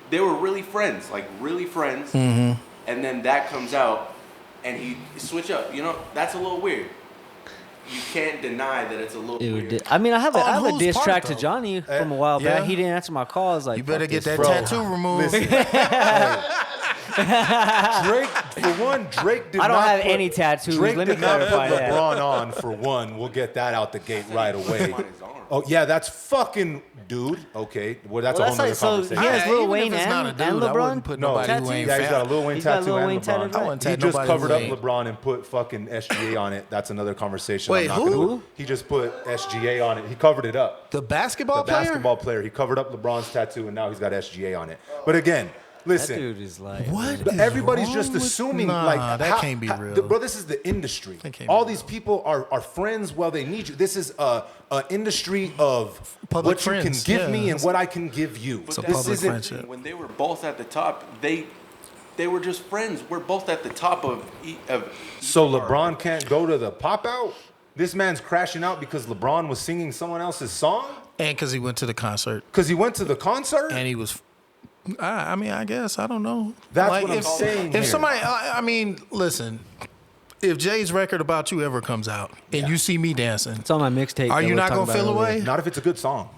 They were really friends, like really friends. And then that comes out, and he switch up. You know, that's a little weird. You can't deny that it's a little weird. I mean, I have On a whose diss part, track though? to Johnny from a while back. Yeah. He didn't answer my call. I was like, You better fuck get this, that bro. tattoo removed. Listen, Drake, for one, Drake did I don't not have put, any tattoos. Drake Let me did not put clarify that. LeBron on, for one. We'll get that out the gate right away. On his arm. Oh, yeah, that's fucking dude. Okay. Well, that's Well, a whole nother that's like- so conversation. he has I- Lil even Wayne if it's not a and dude, I LeBron? wouldn't put nobody tattoos? who ain't Yeah, he's got a fat. Lil Wayne He's got tattoo Lil and Wayne LeBron. tatted, I wouldn't He tat just nobody covered who up ain't. LeBron and put fucking SGA on it. That's another conversation. Wait, I'm not who? gonna- He just put SGA on it. He covered it up. The basketball The player? basketball player. He covered up LeBron's tattoo and now he's got SGA on it. But again, That listen. dude is like, What? But is everybody's wrong just with- assuming Nah, like that can't be real. Bro, this is the industry. That can't All be these real. people are friends while they need you. This is a industry of Public what friends, you can give yeah. me and what I can give you. But a that's public the thing. friendship. When they were both at the top, they were just friends. We're both at the top of So LeBron can't go to the pop out? This man's crashing out because LeBron was singing someone else's song? And because he went to the concert. Because he went to the concert? And he was, I mean, I guess, I don't know. That's what I'm if, saying If here. somebody, I mean, listen, if Jay's record About You ever comes out and you see me dancing, it's on my mixtape. are that you we not were going to talking feel about away? earlier. Not if it's a good song.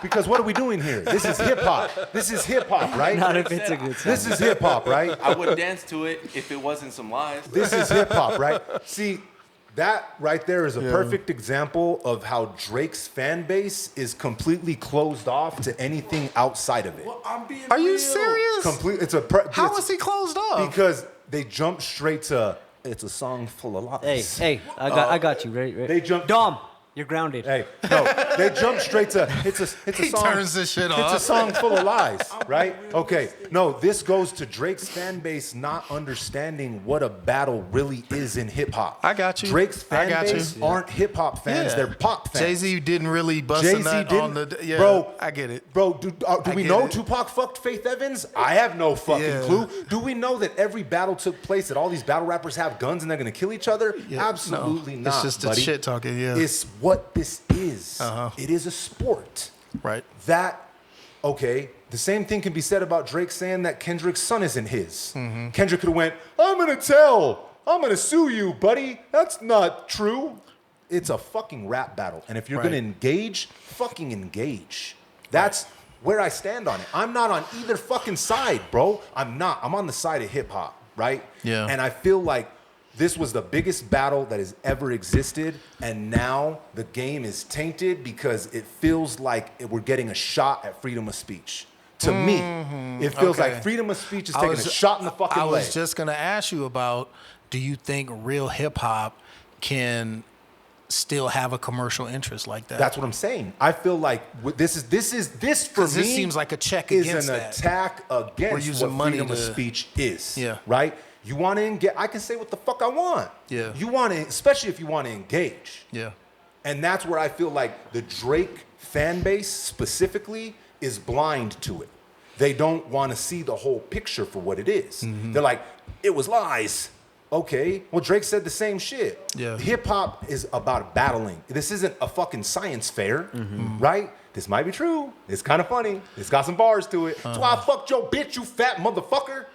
Because what are we doing here? This is hip hop. This is hip hop, right? Not if it's a good song. This is hip hop, right? I would dance to it if it wasn't some lies. This is hip hop, right? See, that right there is a perfect example of how Drake's fan base is completely closed off to anything outside of it. I'm being Are you real. serious? It's a How is he closed off? because they jump straight to it's a song full of lies. Hey, I got you. Ready? They jump- Dom, you're grounded. Hey, no, they jump straight to it's a He song. turns this shit It's off. a song full of lies, right? Okay, no, this goes to Drake's fan base not understanding what a battle really is in hip hop. I got you. Drake's fan I got you. base aren't hip hop fans; Yeah. they're pop fans. Jay-Z didn't really bust a Jay-Z nut didn't, on the, yeah, bro. I get it. Bro, do I we get know it. Tupac fucked Faith Evans? I have no fucking Yeah. clue. Do we know that every battle took place, that all these battle rappers have guns and they're gonna kill each other? Yeah, Absolutely no. not. It's just the buddy. shit talking, yeah. It's what this is. Uh-huh. It is a sport. Right. Okay, the same thing can be said about Drake saying that Kendrick's son isn't his. Mm-hmm. Kendrick could have went, I'm gonna sue you, buddy. That's not true. It's a fucking rap battle. And if you're Right. gonna engage, fucking engage. That's where I stand on it. I'm not on either fucking side, bro. I'm not. I'm on the side of hip hop, right? Yeah. And I feel like this was the biggest battle that has ever existed, and now the game is tainted because it feels like we're getting a shot at freedom of speech. To me, it feels Okay. like freedom of speech is I taking was- a shot in the fucking I was leg. just going to ask you about, do you think real hip hop can still have a commercial interest like that? That's what I'm saying. I feel like this for 'Cause me this seems like a check is against an that. attack against We're using what money freedom of to- speech is. Yeah. Right? You want to engage? I can say what the fuck I want. Yeah. You want to, especially if you want to engage. Yeah. And that's where I feel like the Drake fan base specifically is blind to it. They don't want to see the whole picture for what it is. Mm-hmm. They're like, it was lies. Okay, well, Drake said the same shit. Yeah. Hip hop is about battling. This isn't a fucking science fair, right? This might be true. It's kind of funny. It's got some bars to it. That's why I fucked your bitch, you fat motherfucker.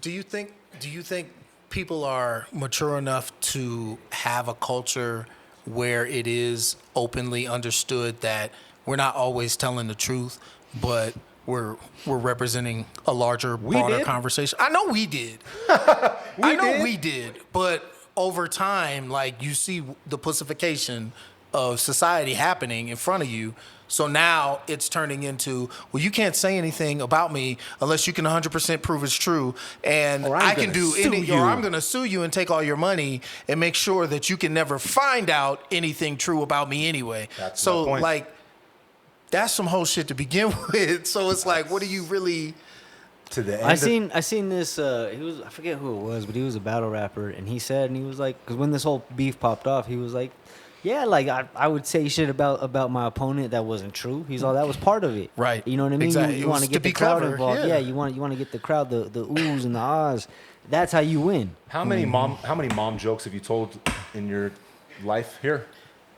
Do you think people are mature enough to have a culture where it is openly understood that we're not always telling the truth, but we're representing a larger, broader did. conversation? I know we did. We did. But over time, like, you see the pussification of society happening in front of you. So now it's turning into, well, you can't say anything about me unless you can 100% prove it's true. And Or I'm I can gonna do sue any, you. or I'm going to sue you and take all your money and make sure that you can never find out anything true about me anyway. That's so, my point. like, that's some whole shit to begin with. So it's like, what do you really? To the end. I seen this. I forget who it was, but he was a battle rapper, and he was like, because when this whole beef popped off, he was like, yeah, like I would say shit about my opponent that wasn't true. He's all that was part of it, Right. You know what I mean? Exactly. You It want was to to get be the crowd clever, involved. yeah. Yeah, you want to get the crowd, the oohs and the ahs. That's how you win. how many mom jokes have you told in your life here?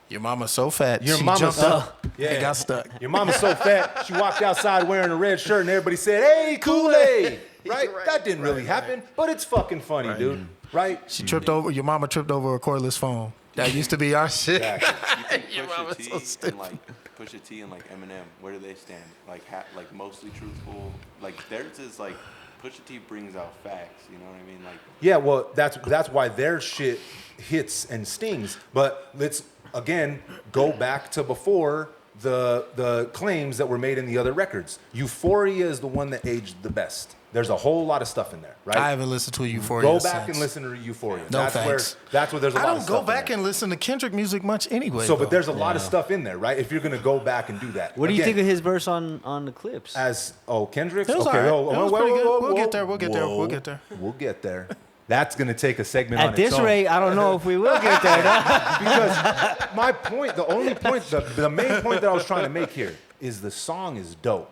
Your mama's so fat. Your she mama's jumped so- up Yeah. and got stuck. Your mama's so fat, she walked outside wearing a red shirt and everybody said, hey, Kool-Aid. right? That didn't really happen, but it's fucking funny, dude. Right? She tripped over. Your mama tripped over a cordless phone. That used to be our shit. Exactly. You Your think mama's so Pusha T and like Pusha T and like Eminem, where do they stand? Like like mostly truthful. Like theirs is like Pusha T brings out facts. You know what I mean? Like Yeah, well, that's why their shit hits and stings. But let's again go back to before the claims that were made in the other records. Euphoria is the one that aged the best. There's a whole lot of stuff in there, right? I haven't listened to Euphoria. Go back since. and listen to Euphoria. No that's thanks. That's where there's a I lot don't of stuff go back in and listen to Kendrick music much anyway. there. So, but though. there's a lot of stuff in there, right? If you're gonna go back and do that. What do you Again, think of his verse on the Clipse? Kendrick's? It was Okay, all right. It was whoa, pretty good. whoa, We'll whoa, get there. We'll get there. We'll whoa. get there. We'll get there. That's gonna take a segment on At its this own. rate, I don't know if we will get there. Because my point, the only point, the main point that I was trying to make here is the song is dope.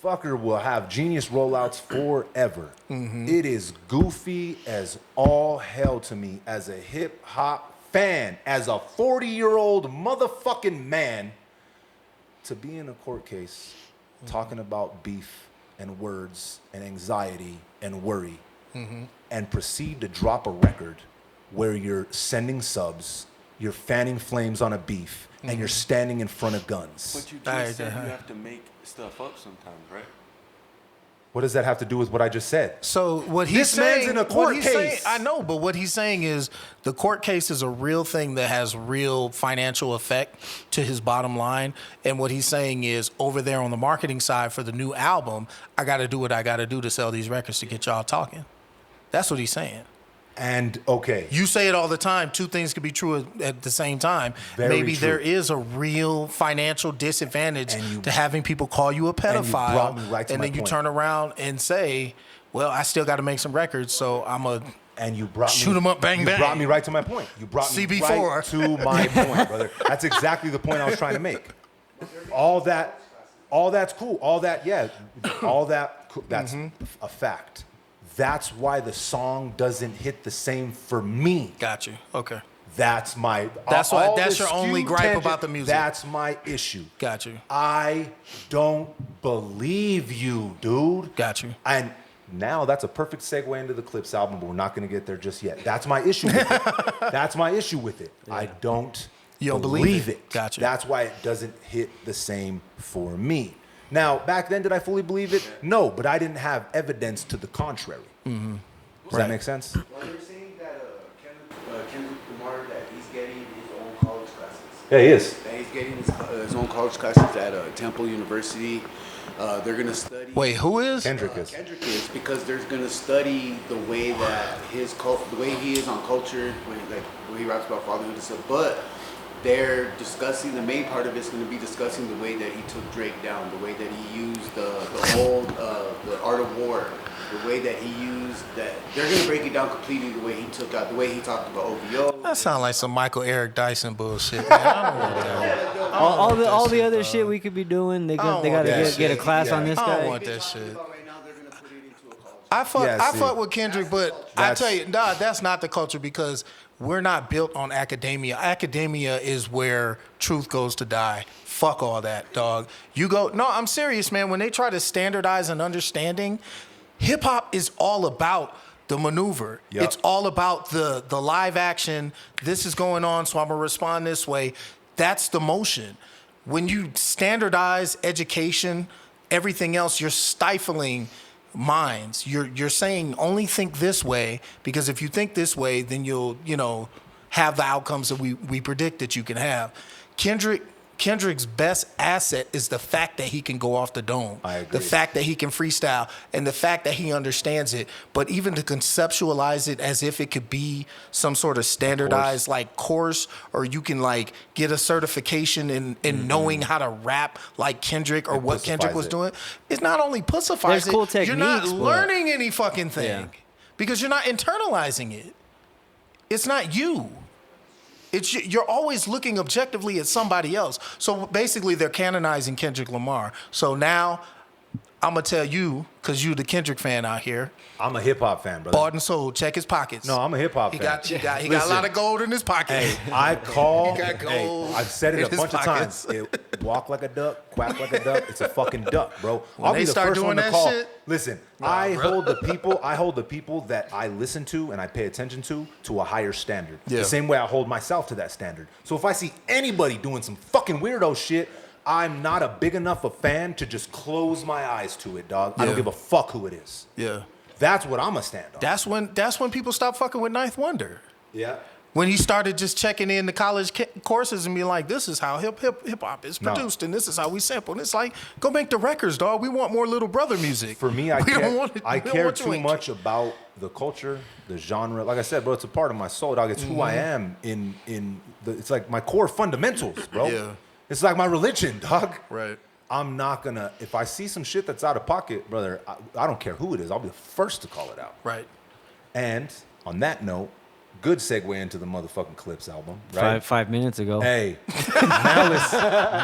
Fucker will have genius rollouts forever. It is goofy as all hell to me as a hip hop fan, as a 40-year-old motherfucking man, to be in a court case talking about beef and words and anxiety and worry and proceed to drop a record where you're sending subs, you're fanning flames on a beef, and you're standing in front of guns. but you just said you have to make stuff up sometimes, right? What does that have to do with what I just said? So what he's This man's saying, in a court what he's saying, case. I know, but what he's saying is the court case is a real thing that has real financial effect to his bottom line. And what he's saying is over there on the marketing side for the new album, I got to do what I got to do to sell these records to get y'all talking. That's what he's saying. And okay, You say it all the time. Two things could be true at the same time. Very Maybe true. there is a real financial disadvantage And you- to having people call you a pedophile, brought me right to and my then you point. turn around and say, "Well, I still got to make some records, so I'm a." and you brought Shoot me, 'em up, bang, you bang. brought me right to my point. You brought me CB4. right to my point, brother. That's exactly the point I was trying to make. All that's cool. That's a fact. That's why the song doesn't hit the same for me. Got you. Okay. That's my. That's why- all that's the your only skewed gripe tangent, about the music. That's my issue. Got you. I don't believe you, dude. Got you. And now that's a perfect segue into the Clipse album, but we're not going to get there just yet. That's my issue with it. That's my issue with it. I don't, You don't believe it. Gotcha. That's why it doesn't hit the same for me. Now, back then, did I fully believe it? No, but I didn't have evidence to the contrary. Does that make sense? Well, they're saying that Kendrick Lamar, that he's getting his own college classes. Yeah, he is. That he's getting his own college classes at Temple University. They're gonna study. Wait, who is? Kendrick is. Kendrick is because they're gonna study the way that the way he is on culture, the way he raps about fatherhood and stuff. But they're discussing, the main part of it's going to be discussing the way that he took Drake down, the way that he used the old the art of war, the way that he used that. They're going to break it down completely, the way he took out, the way he talked about OVO. That sounds like some Michael Eric Dyson bullshit. Man. I don't want that. all the other shit we could be doing, they don't got to want that get a shit. class on this I don't guy. want that shit. Right now, they're going to put it into a college. I see. fuck with Kendrick, but I That's- tell you, nah, that's not the culture because we're not built on academia. Academia is where truth goes to die. Fuck all that, dog. You go, no, I'm serious, man. When they try to standardize an understanding, hip hop is all about the maneuver. Yep. It's all about the live action. This is going on, so I'm gonna respond this way. That's the motion. When you standardize education, everything else, you're stifling minds. You're saying only think this way because if you think this way, then you'll have the outcomes that we predict that you can have. Kendrick's best asset is the fact that he can go off the dome. I agree. The fact that he can freestyle and the fact that he understands it. But even to conceptualize it as if it could be some sort of standardized course, or you can get a certification in knowing how to rap like Kendrick or It what Kendrick pussifies was it. doing. It's not only pussifies There's cool it, you're not techniques, but- learning any fucking thing Yeah. because you're not internalizing it. It's not you. You're always looking objectively at somebody else. So basically, they're canonizing Kendrick Lamar. So now, I'm gonna tell you, cause you the Kendrick fan out here. I'm a hip hop fan, brother. Bought and sold. Check his pockets. No, I'm a hip hop He fan. got he got a Listen. lot of gold in his pocket. Hey, I call. He got gold I've said in it a his bunch pockets. of times. It walk like a duck, quack like a duck. It's a fucking duck, bro. When I'll they be the start first doing one to that call. shit- Listen, Nah, I bro. hold the people that I listen to and I pay attention to a higher standard. Yeah. The same way I hold myself to that standard. So if I see anybody doing some fucking weirdo shit, I'm not a big enough a fan to just close my eyes to it, dog. I don't Yeah. give a fuck who it is. Yeah. That's what I'm a stand on. That's when people stop fucking with Ninth Wonder. Yeah. When he started just checking in the college courses and being like, this is how hip hop is No. produced, and this is how we sample. And it's like, go make the records, dog. We want more Little Brother music. For me, I We don't care, want it- I we don't care want you too in- much about the culture, the genre. Like I said, bro, it's a part of my soul, dog. It's who I am it's like my core fundamentals, bro. Yeah. It's like my religion, dog. Right. I'm not gonna, if I see some shit that's out of pocket, brother, I don't care who it is. I'll be the first to call it out. Right. And on that note, good segue into the motherfucking Clipse album, right? 5 minutes ago. Hey,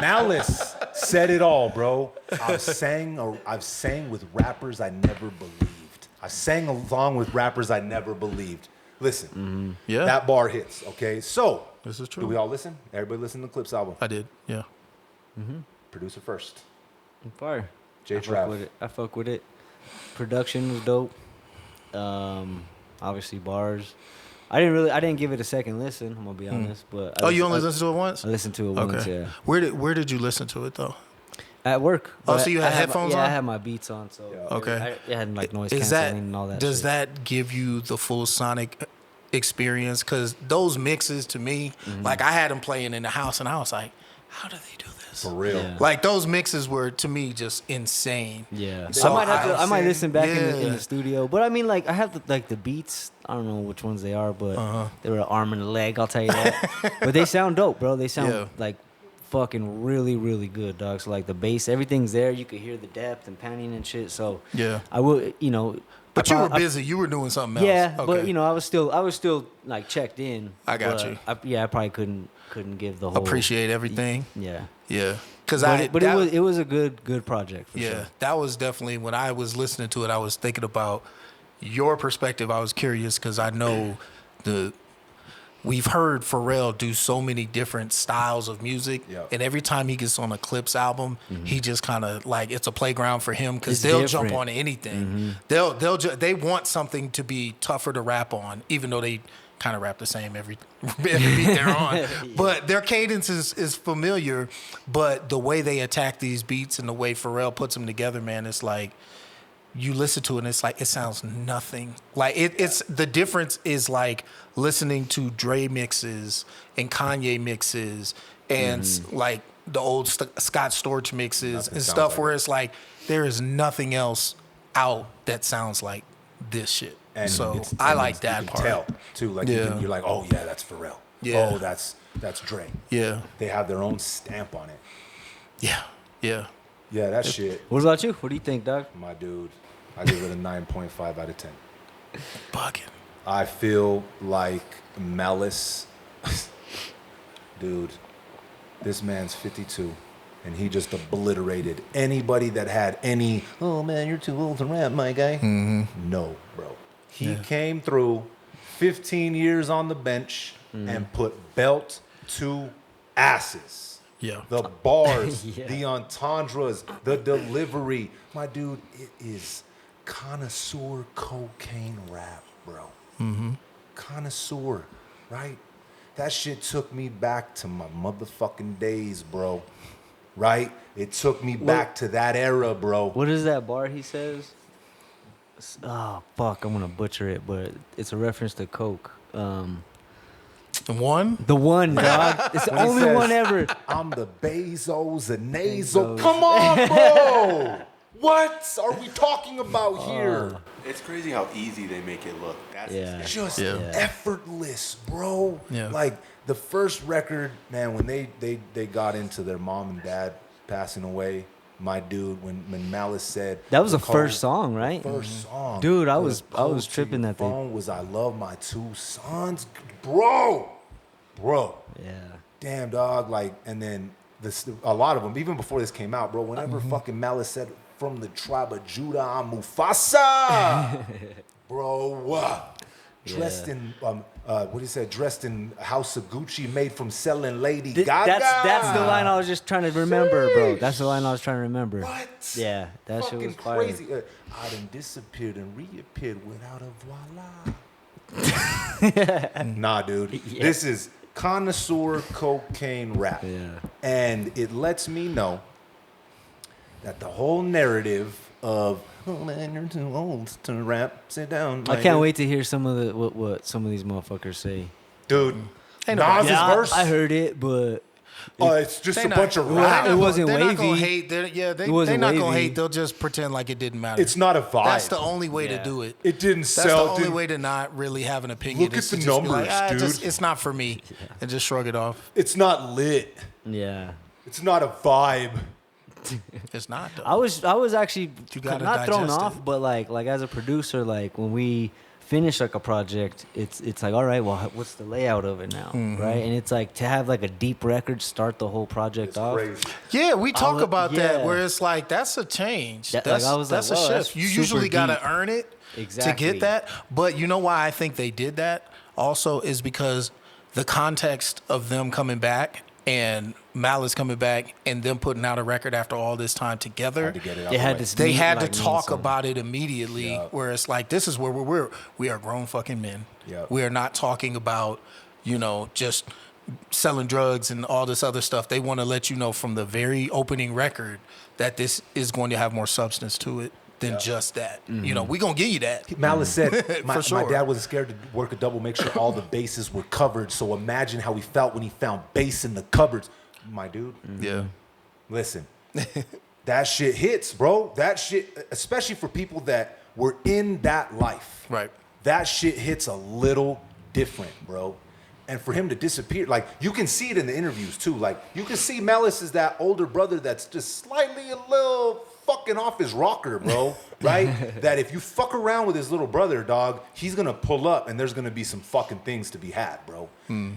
Malice said it all, bro. I've sang with rappers I never believed. I sang along with rappers I never believed. Listen, Yeah. that bar hits, okay? So, This is true. do we all listen? Everybody listen to the Clipse album. I did. Yeah. Producer first. Fire. J I fuck Trav. with it. I fuck with it. Production was dope. Obviously bars. I didn't give it a second listen. I'm gonna be honest, but You only listened to it once? I listened to it once. Okay. Yeah, Where did you listen to it though? at work. Oh, But so you had I headphones yeah, on? I had my beats on, so Okay. I had like noise Is canceling that and all that. does shit. that give you the full sonic experience? Because those mixes to me, like I had them playing in the house, and I was like, how do they do this? For real. Yeah. Like those mixes were to me just insane. Yeah, So I might listen back in yeah. the studio, but I mean, like I have the beats. I don't know which ones they are, but they were an arm and a leg. I'll tell you that. But they sound dope, bro. They sound Yeah. like fucking really, really good, dog. So like the bass, everything's there. You could hear the depth and panning and shit. So Yeah. I would, you know. But you were busy. You were doing something else. Yeah, Okay. but you know, I was still like checked in. I got but you. I probably couldn't give the whole appreciate everything. Yeah, Yeah. Because but it was a good project. For yeah, sure. that was definitely when I was listening to it. I was thinking about your perspective. I was curious because I know we've heard Pharrell do so many different styles of music, Yep. and every time he gets on a Clipse album, he just kind of like it's a playground for him because It's they'll jump different. on anything. They want something to be tougher to rap on, even though they kind of rap the same every beat they're on. Yeah. But their cadence is familiar, but the way they attack these beats and the way Pharrell puts them together, man, it's like you listen to it and it's like it sounds nothing. Like it's the difference is like listening to Dre mixes and Kanye mixes and like the old Scott Storch mixes Nothing and sounds stuff like where it. it's like there is nothing else out that sounds like this shit. And So it's- I and like you that can part. tell too. Like Yeah. you're like, oh yeah, that's Pharrell. Yeah. Oh, that's Dre. Yeah, They have their own stamp on it. yeah, yeah. Yeah, that shit, What about you? What do you think, dog? my dude. I give it a 9.5 out of 10. Bugging. I feel like Malice, dude, this man's 52, and he just obliterated anybody that had any, oh man, you're too old to rap, my guy. No, bro. He came through 15 years on the bench and put belt to asses. Yeah. The bars, Yeah. the entendres, the delivery. My dude, it is connoisseur cocaine rap, bro. Connoisseur, right? That shit took me back to my motherfucking days, bro. Right? It took me back to that era, bro. What is that bar he says? Oh fuck, I'm gonna butcher it, but it's a reference to Coke. The one? The one, dog. It's the When he only says, one ever. I'm the Bezos and nasal. Bezos. Come on, bro. What are we talking about here? It's crazy how easy they make it look. That's Yeah. Just Yeah. effortless, bro. Yeah. Like the first record, man, when they got into their mom and dad passing away, my dude, when Malice said That was the code- first song, right? First song. Dude, I The was code to tripping your that they- phone was I love my two sons, bro. Yeah. Damn, dog. Like, and then a lot of them, even before this came out, bro. Whenever fucking Malice said from the tribe of Judah. I'm Mufasa, bro. Dressed in what he said, dressed in House of Gucci, made from selling Lady Gaga. That's the line I was just trying to remember, bro. That's the line I was trying to remember. What? Yeah, that shit was fire. Crazy. I done disappeared and reappeared without a voila. Nah, dude. Yeah. This is connoisseur cocaine rap. Yeah. And it lets me know that the whole narrative of oh man, you're too old to rap. Sit down. I can't wait to hear some of the what some of these motherfuckers say. Dude. Ain't Nas's nobody- verse. I heard it, but It's just They a not- bunch of they're rap. not It wasn't gonna- They're not gonna wavy. hate. They're wasn't not gonna wavy. hate. They'll just pretend like it didn't matter. It's not a vibe. That's the only way Yeah. to do it. It didn't That's sell. the only Dude, way to not really have an opinion. Look is at to the just be like, numbers, dude. It's not for me, and just shrug it off. it's not lit. yeah. It's not a vibe. It's not though. I was actually You gotta not thrown digest off, it. but like as a producer, like when we finish like a project, it's like, all right, well, what's the layout of it now, Mm-hmm. right? And it's like to have like a deep record start the whole project It's off. crazy. Yeah, we talk was- about that yeah. where it's like that's a change. That- That's, like, I was that's like, a whoa, shift. that's You super usually got to deep. earn it Exactly. to get that. But you know why I think they did that also is because the context of them coming back and Malice coming back and them putting out a record after all this time together. Had to get it out They the had way. to They mean, had to like, mean talk something. about it immediately, Yup. where it's like, this is where we are grown fucking men. Yup. We are not talking about, just selling drugs and all this other stuff. They want to let you know from the very opening record that this is going to have more substance to it than just that. Mm-hmm. We're going to give you that. Malice said, my sure. dad wasn't scared to work a double, make sure all the bases were covered. So imagine how he felt when he found bass in the cupboards. My dude, Yeah. listen, that shit hits, bro. That shit, especially for people that were in that life. Right. That shit hits a little different, bro. And for him to disappear, like, you can see it in the interviews too. Like, you can see Malice is that older brother that's just slightly a little fucking off his rocker, bro. Right? That if you fuck around with his little brother, dog, he's gonna pull up and there's gonna be some fucking things to be had, bro.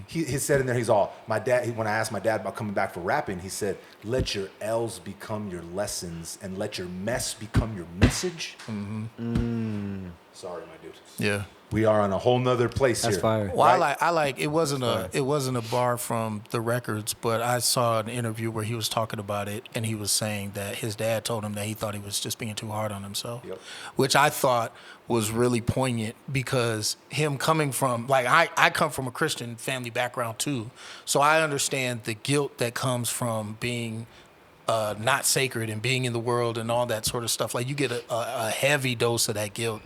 He said in there, he's all, when I asked my dad about coming back for rapping, he said, let your L's become your lessons and let your mess become your message. Sorry, my dude. Yeah. We are on a whole nother place That's here. fire. Well, Right? I like it wasn't a bar from the records, but I saw an interview where he was talking about it, and he was saying that his dad told him that he thought he was just being too hard on himself, Yep. which I thought was really poignant because him coming from I come from a Christian family background too, so I understand the guilt that comes from being not sacred and being in the world and all that sort of stuff. Like you get a heavy dose of that guilt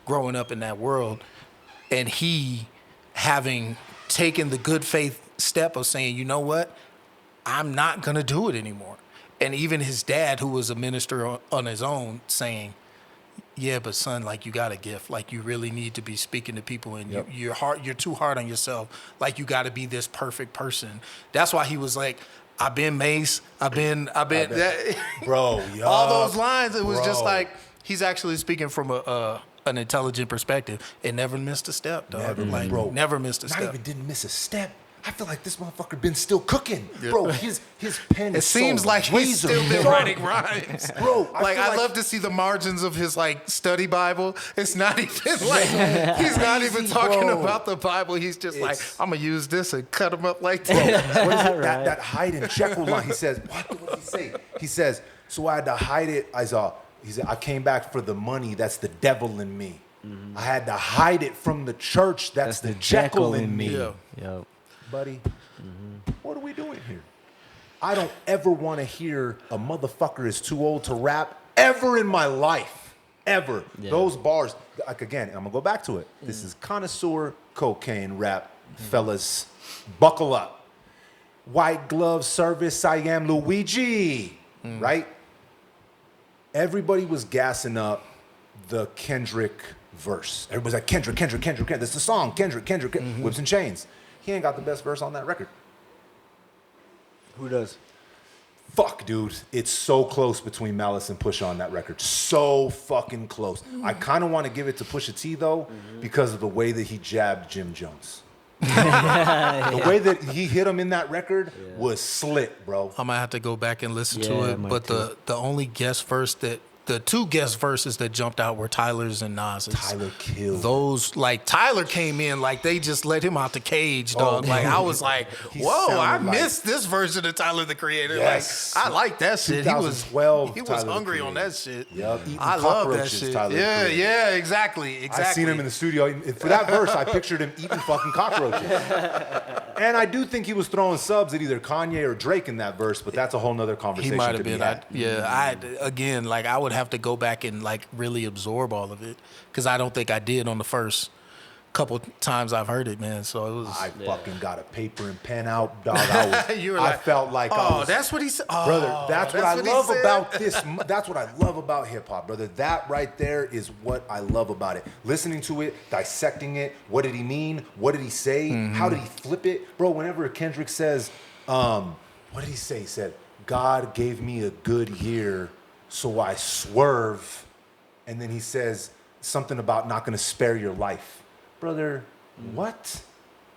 growing up in that world. And he having taken the good faith step of saying, you know what, I'm not going to do it anymore. And even his dad, who was a minister on his own, saying, yeah, but son, like you got a gift. Like you really need to be speaking to people and Yep. you're too hard on yourself. Like you got to be this perfect person. That's why he was like, I've been Mace. I've been that, Bro, yo. all those lines. It was just Bro. like he's actually speaking from an intelligent perspective. It never missed a step, dog. Never, Like bro. never missed a Not step. even didn't miss a step. I feel like this motherfucker been still cooking. Bro, his pen It is seems so like he's razor still been sharp. writing rhymes. Bro, Like feel I love to see the margins of his like study Bible. It's not even like he's not even Crazy, talking bro. about the Bible. He's just like, It's- I'm gonna use this and cut him up like Bro, that. what is it? Right. That hide and Jekyll line. He says, what does he say? He says, so I had to hide it. He said, I came back for the money. That's the devil in me. I had to hide it from the church. That's the Jekyll in me. Yeah. Yep. Buddy, what are we doing here? I don't ever want to hear a motherfucker is too old to rap ever in my life. Ever. Yeah. Those bars, like again, I'm going to go back to it. This is connoisseur cocaine rap, fellas. Buckle up. White glove service, I am Luigi. Right? Everybody was gassing up the Kendrick verse. Everybody's like, Kendrick. That's the song, Kendrick. Whips and Chains. He ain't got the best verse on that record. Who does? Fuck, dude. It's so close between Malice and Pusha on that record. So fucking close. I kind of want to give it to Pusha T, though, because of the way that he jabbed Jim Jones. The way that he hit him in that record was slick, bro. I might have to go back and listen Yeah, to I it. might But too. the only guest verse that the two guest verses that jumped out were Tyler's and Nas's. Tyler killed. Those, like, Tyler came in like they just let him out the cage, dog. Like, I was like, whoa, I missed this version of Tyler the Creator. Yes. Like, I like that shit. He was Tyler the hungry on Creator. that shit. Yep. I love that shit. Tyler the Yeah, Creator. yeah, exactly. I seen him in the studio. And for that verse, I pictured him eating fucking cockroaches. And I do think he was throwing subs at either Kanye or Drake in that verse, but that's a whole nother conversation. He might to have be been. had. Again, like, I would have to go back and like really absorb all of it because I don't think I did on the first couple times I've heard it, man. So it was. I fucking got a paper and pen out, dog. I felt like, that's what he said, brother. That's what I love about this. That's what I love about hip hop, brother. That right there is what I love about it. Listening to it, dissecting it. What did he mean? What did he say? How did he flip it, bro? Whenever Kendrick says, what did he say? He said, "God gave me a good year, so I swerve," and then he says something about not going to spare your life. Brother, what?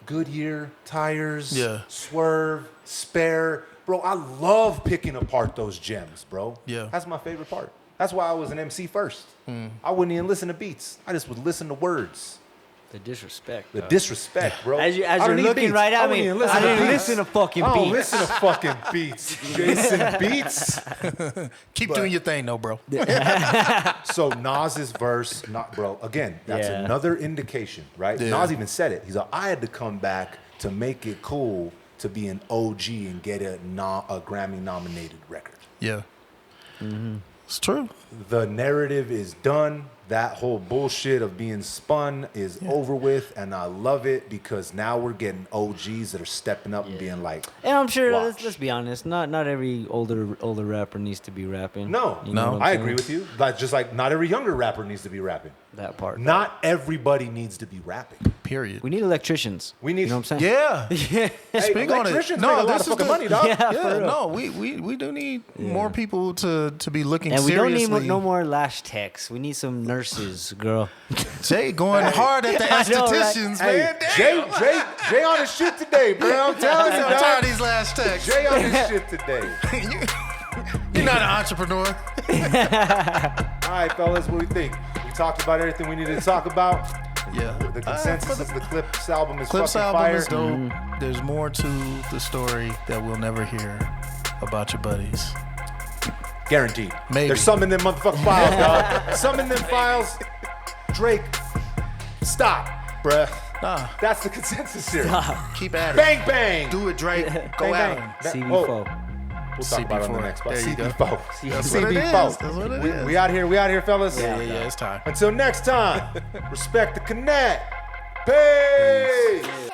Goodyear, tires, swerve, spare. Bro, I love picking apart those gems, bro. Yeah. That's my favorite part. That's why I was an MC first. I wouldn't even listen to beats. I just would listen to words. The disrespect. The disrespect, bro. As you're looking right at me, I didn't listen to fucking beats. I don't listen to fucking beats. Jason Beats. Keep doing your thing, though, bro. So Nas's verse, bro, again, that's another indication, right? Yeah. Nas even said it. He's like, I had to come back to make it cool to be an OG and get a Grammy-nominated record. Yeah. It's true. The narrative is done. That whole bullshit of being spun is over with, and I love it because now we're getting OGs that are stepping up and being like, and I'm sure, watch. let's be honest, not every older rapper needs to be rapping. No, You know what I'm I saying? agree with you. Like, just like not every younger rapper needs to be rapping. That part. Not everybody needs to be rapping. Period. We need electricians. We need, You know what I'm saying? Yeah. Hey, Speak on it. electricians make a lot of fucking money, dog. Yeah, no, we do need more people to be looking And we seriously. don't need no more lash techs. We need some nurses, girl. Jay going hard at the I know, right? estheticians, man. Hey, Jay on his shit today, bro. I'm telling you, I'm tired of dog. these last texts. Jay on his shit today. You're not an entrepreneur. All right, fellas, what do we think? We talked about everything we needed to talk about. Yeah. The consensus is the Clipse album is Clipse fucking album fire. is dope. There's more to the story that we'll never hear about your buddies. Guaranteed. Maybe. There's some in them motherfucking files, dog. Some in them files. Drake, stop, bruh. Nah. That's the consensus here. Keep at it. Bang, bang. Do it, Drake. Go Bang, at bang. him. CB4. We'll talk about it on the next part. There you go. CB4. That's what it is. CB4. That's what it is. We out here, fellas. Yeah, it's time. Until next time, respect the connect. Peace.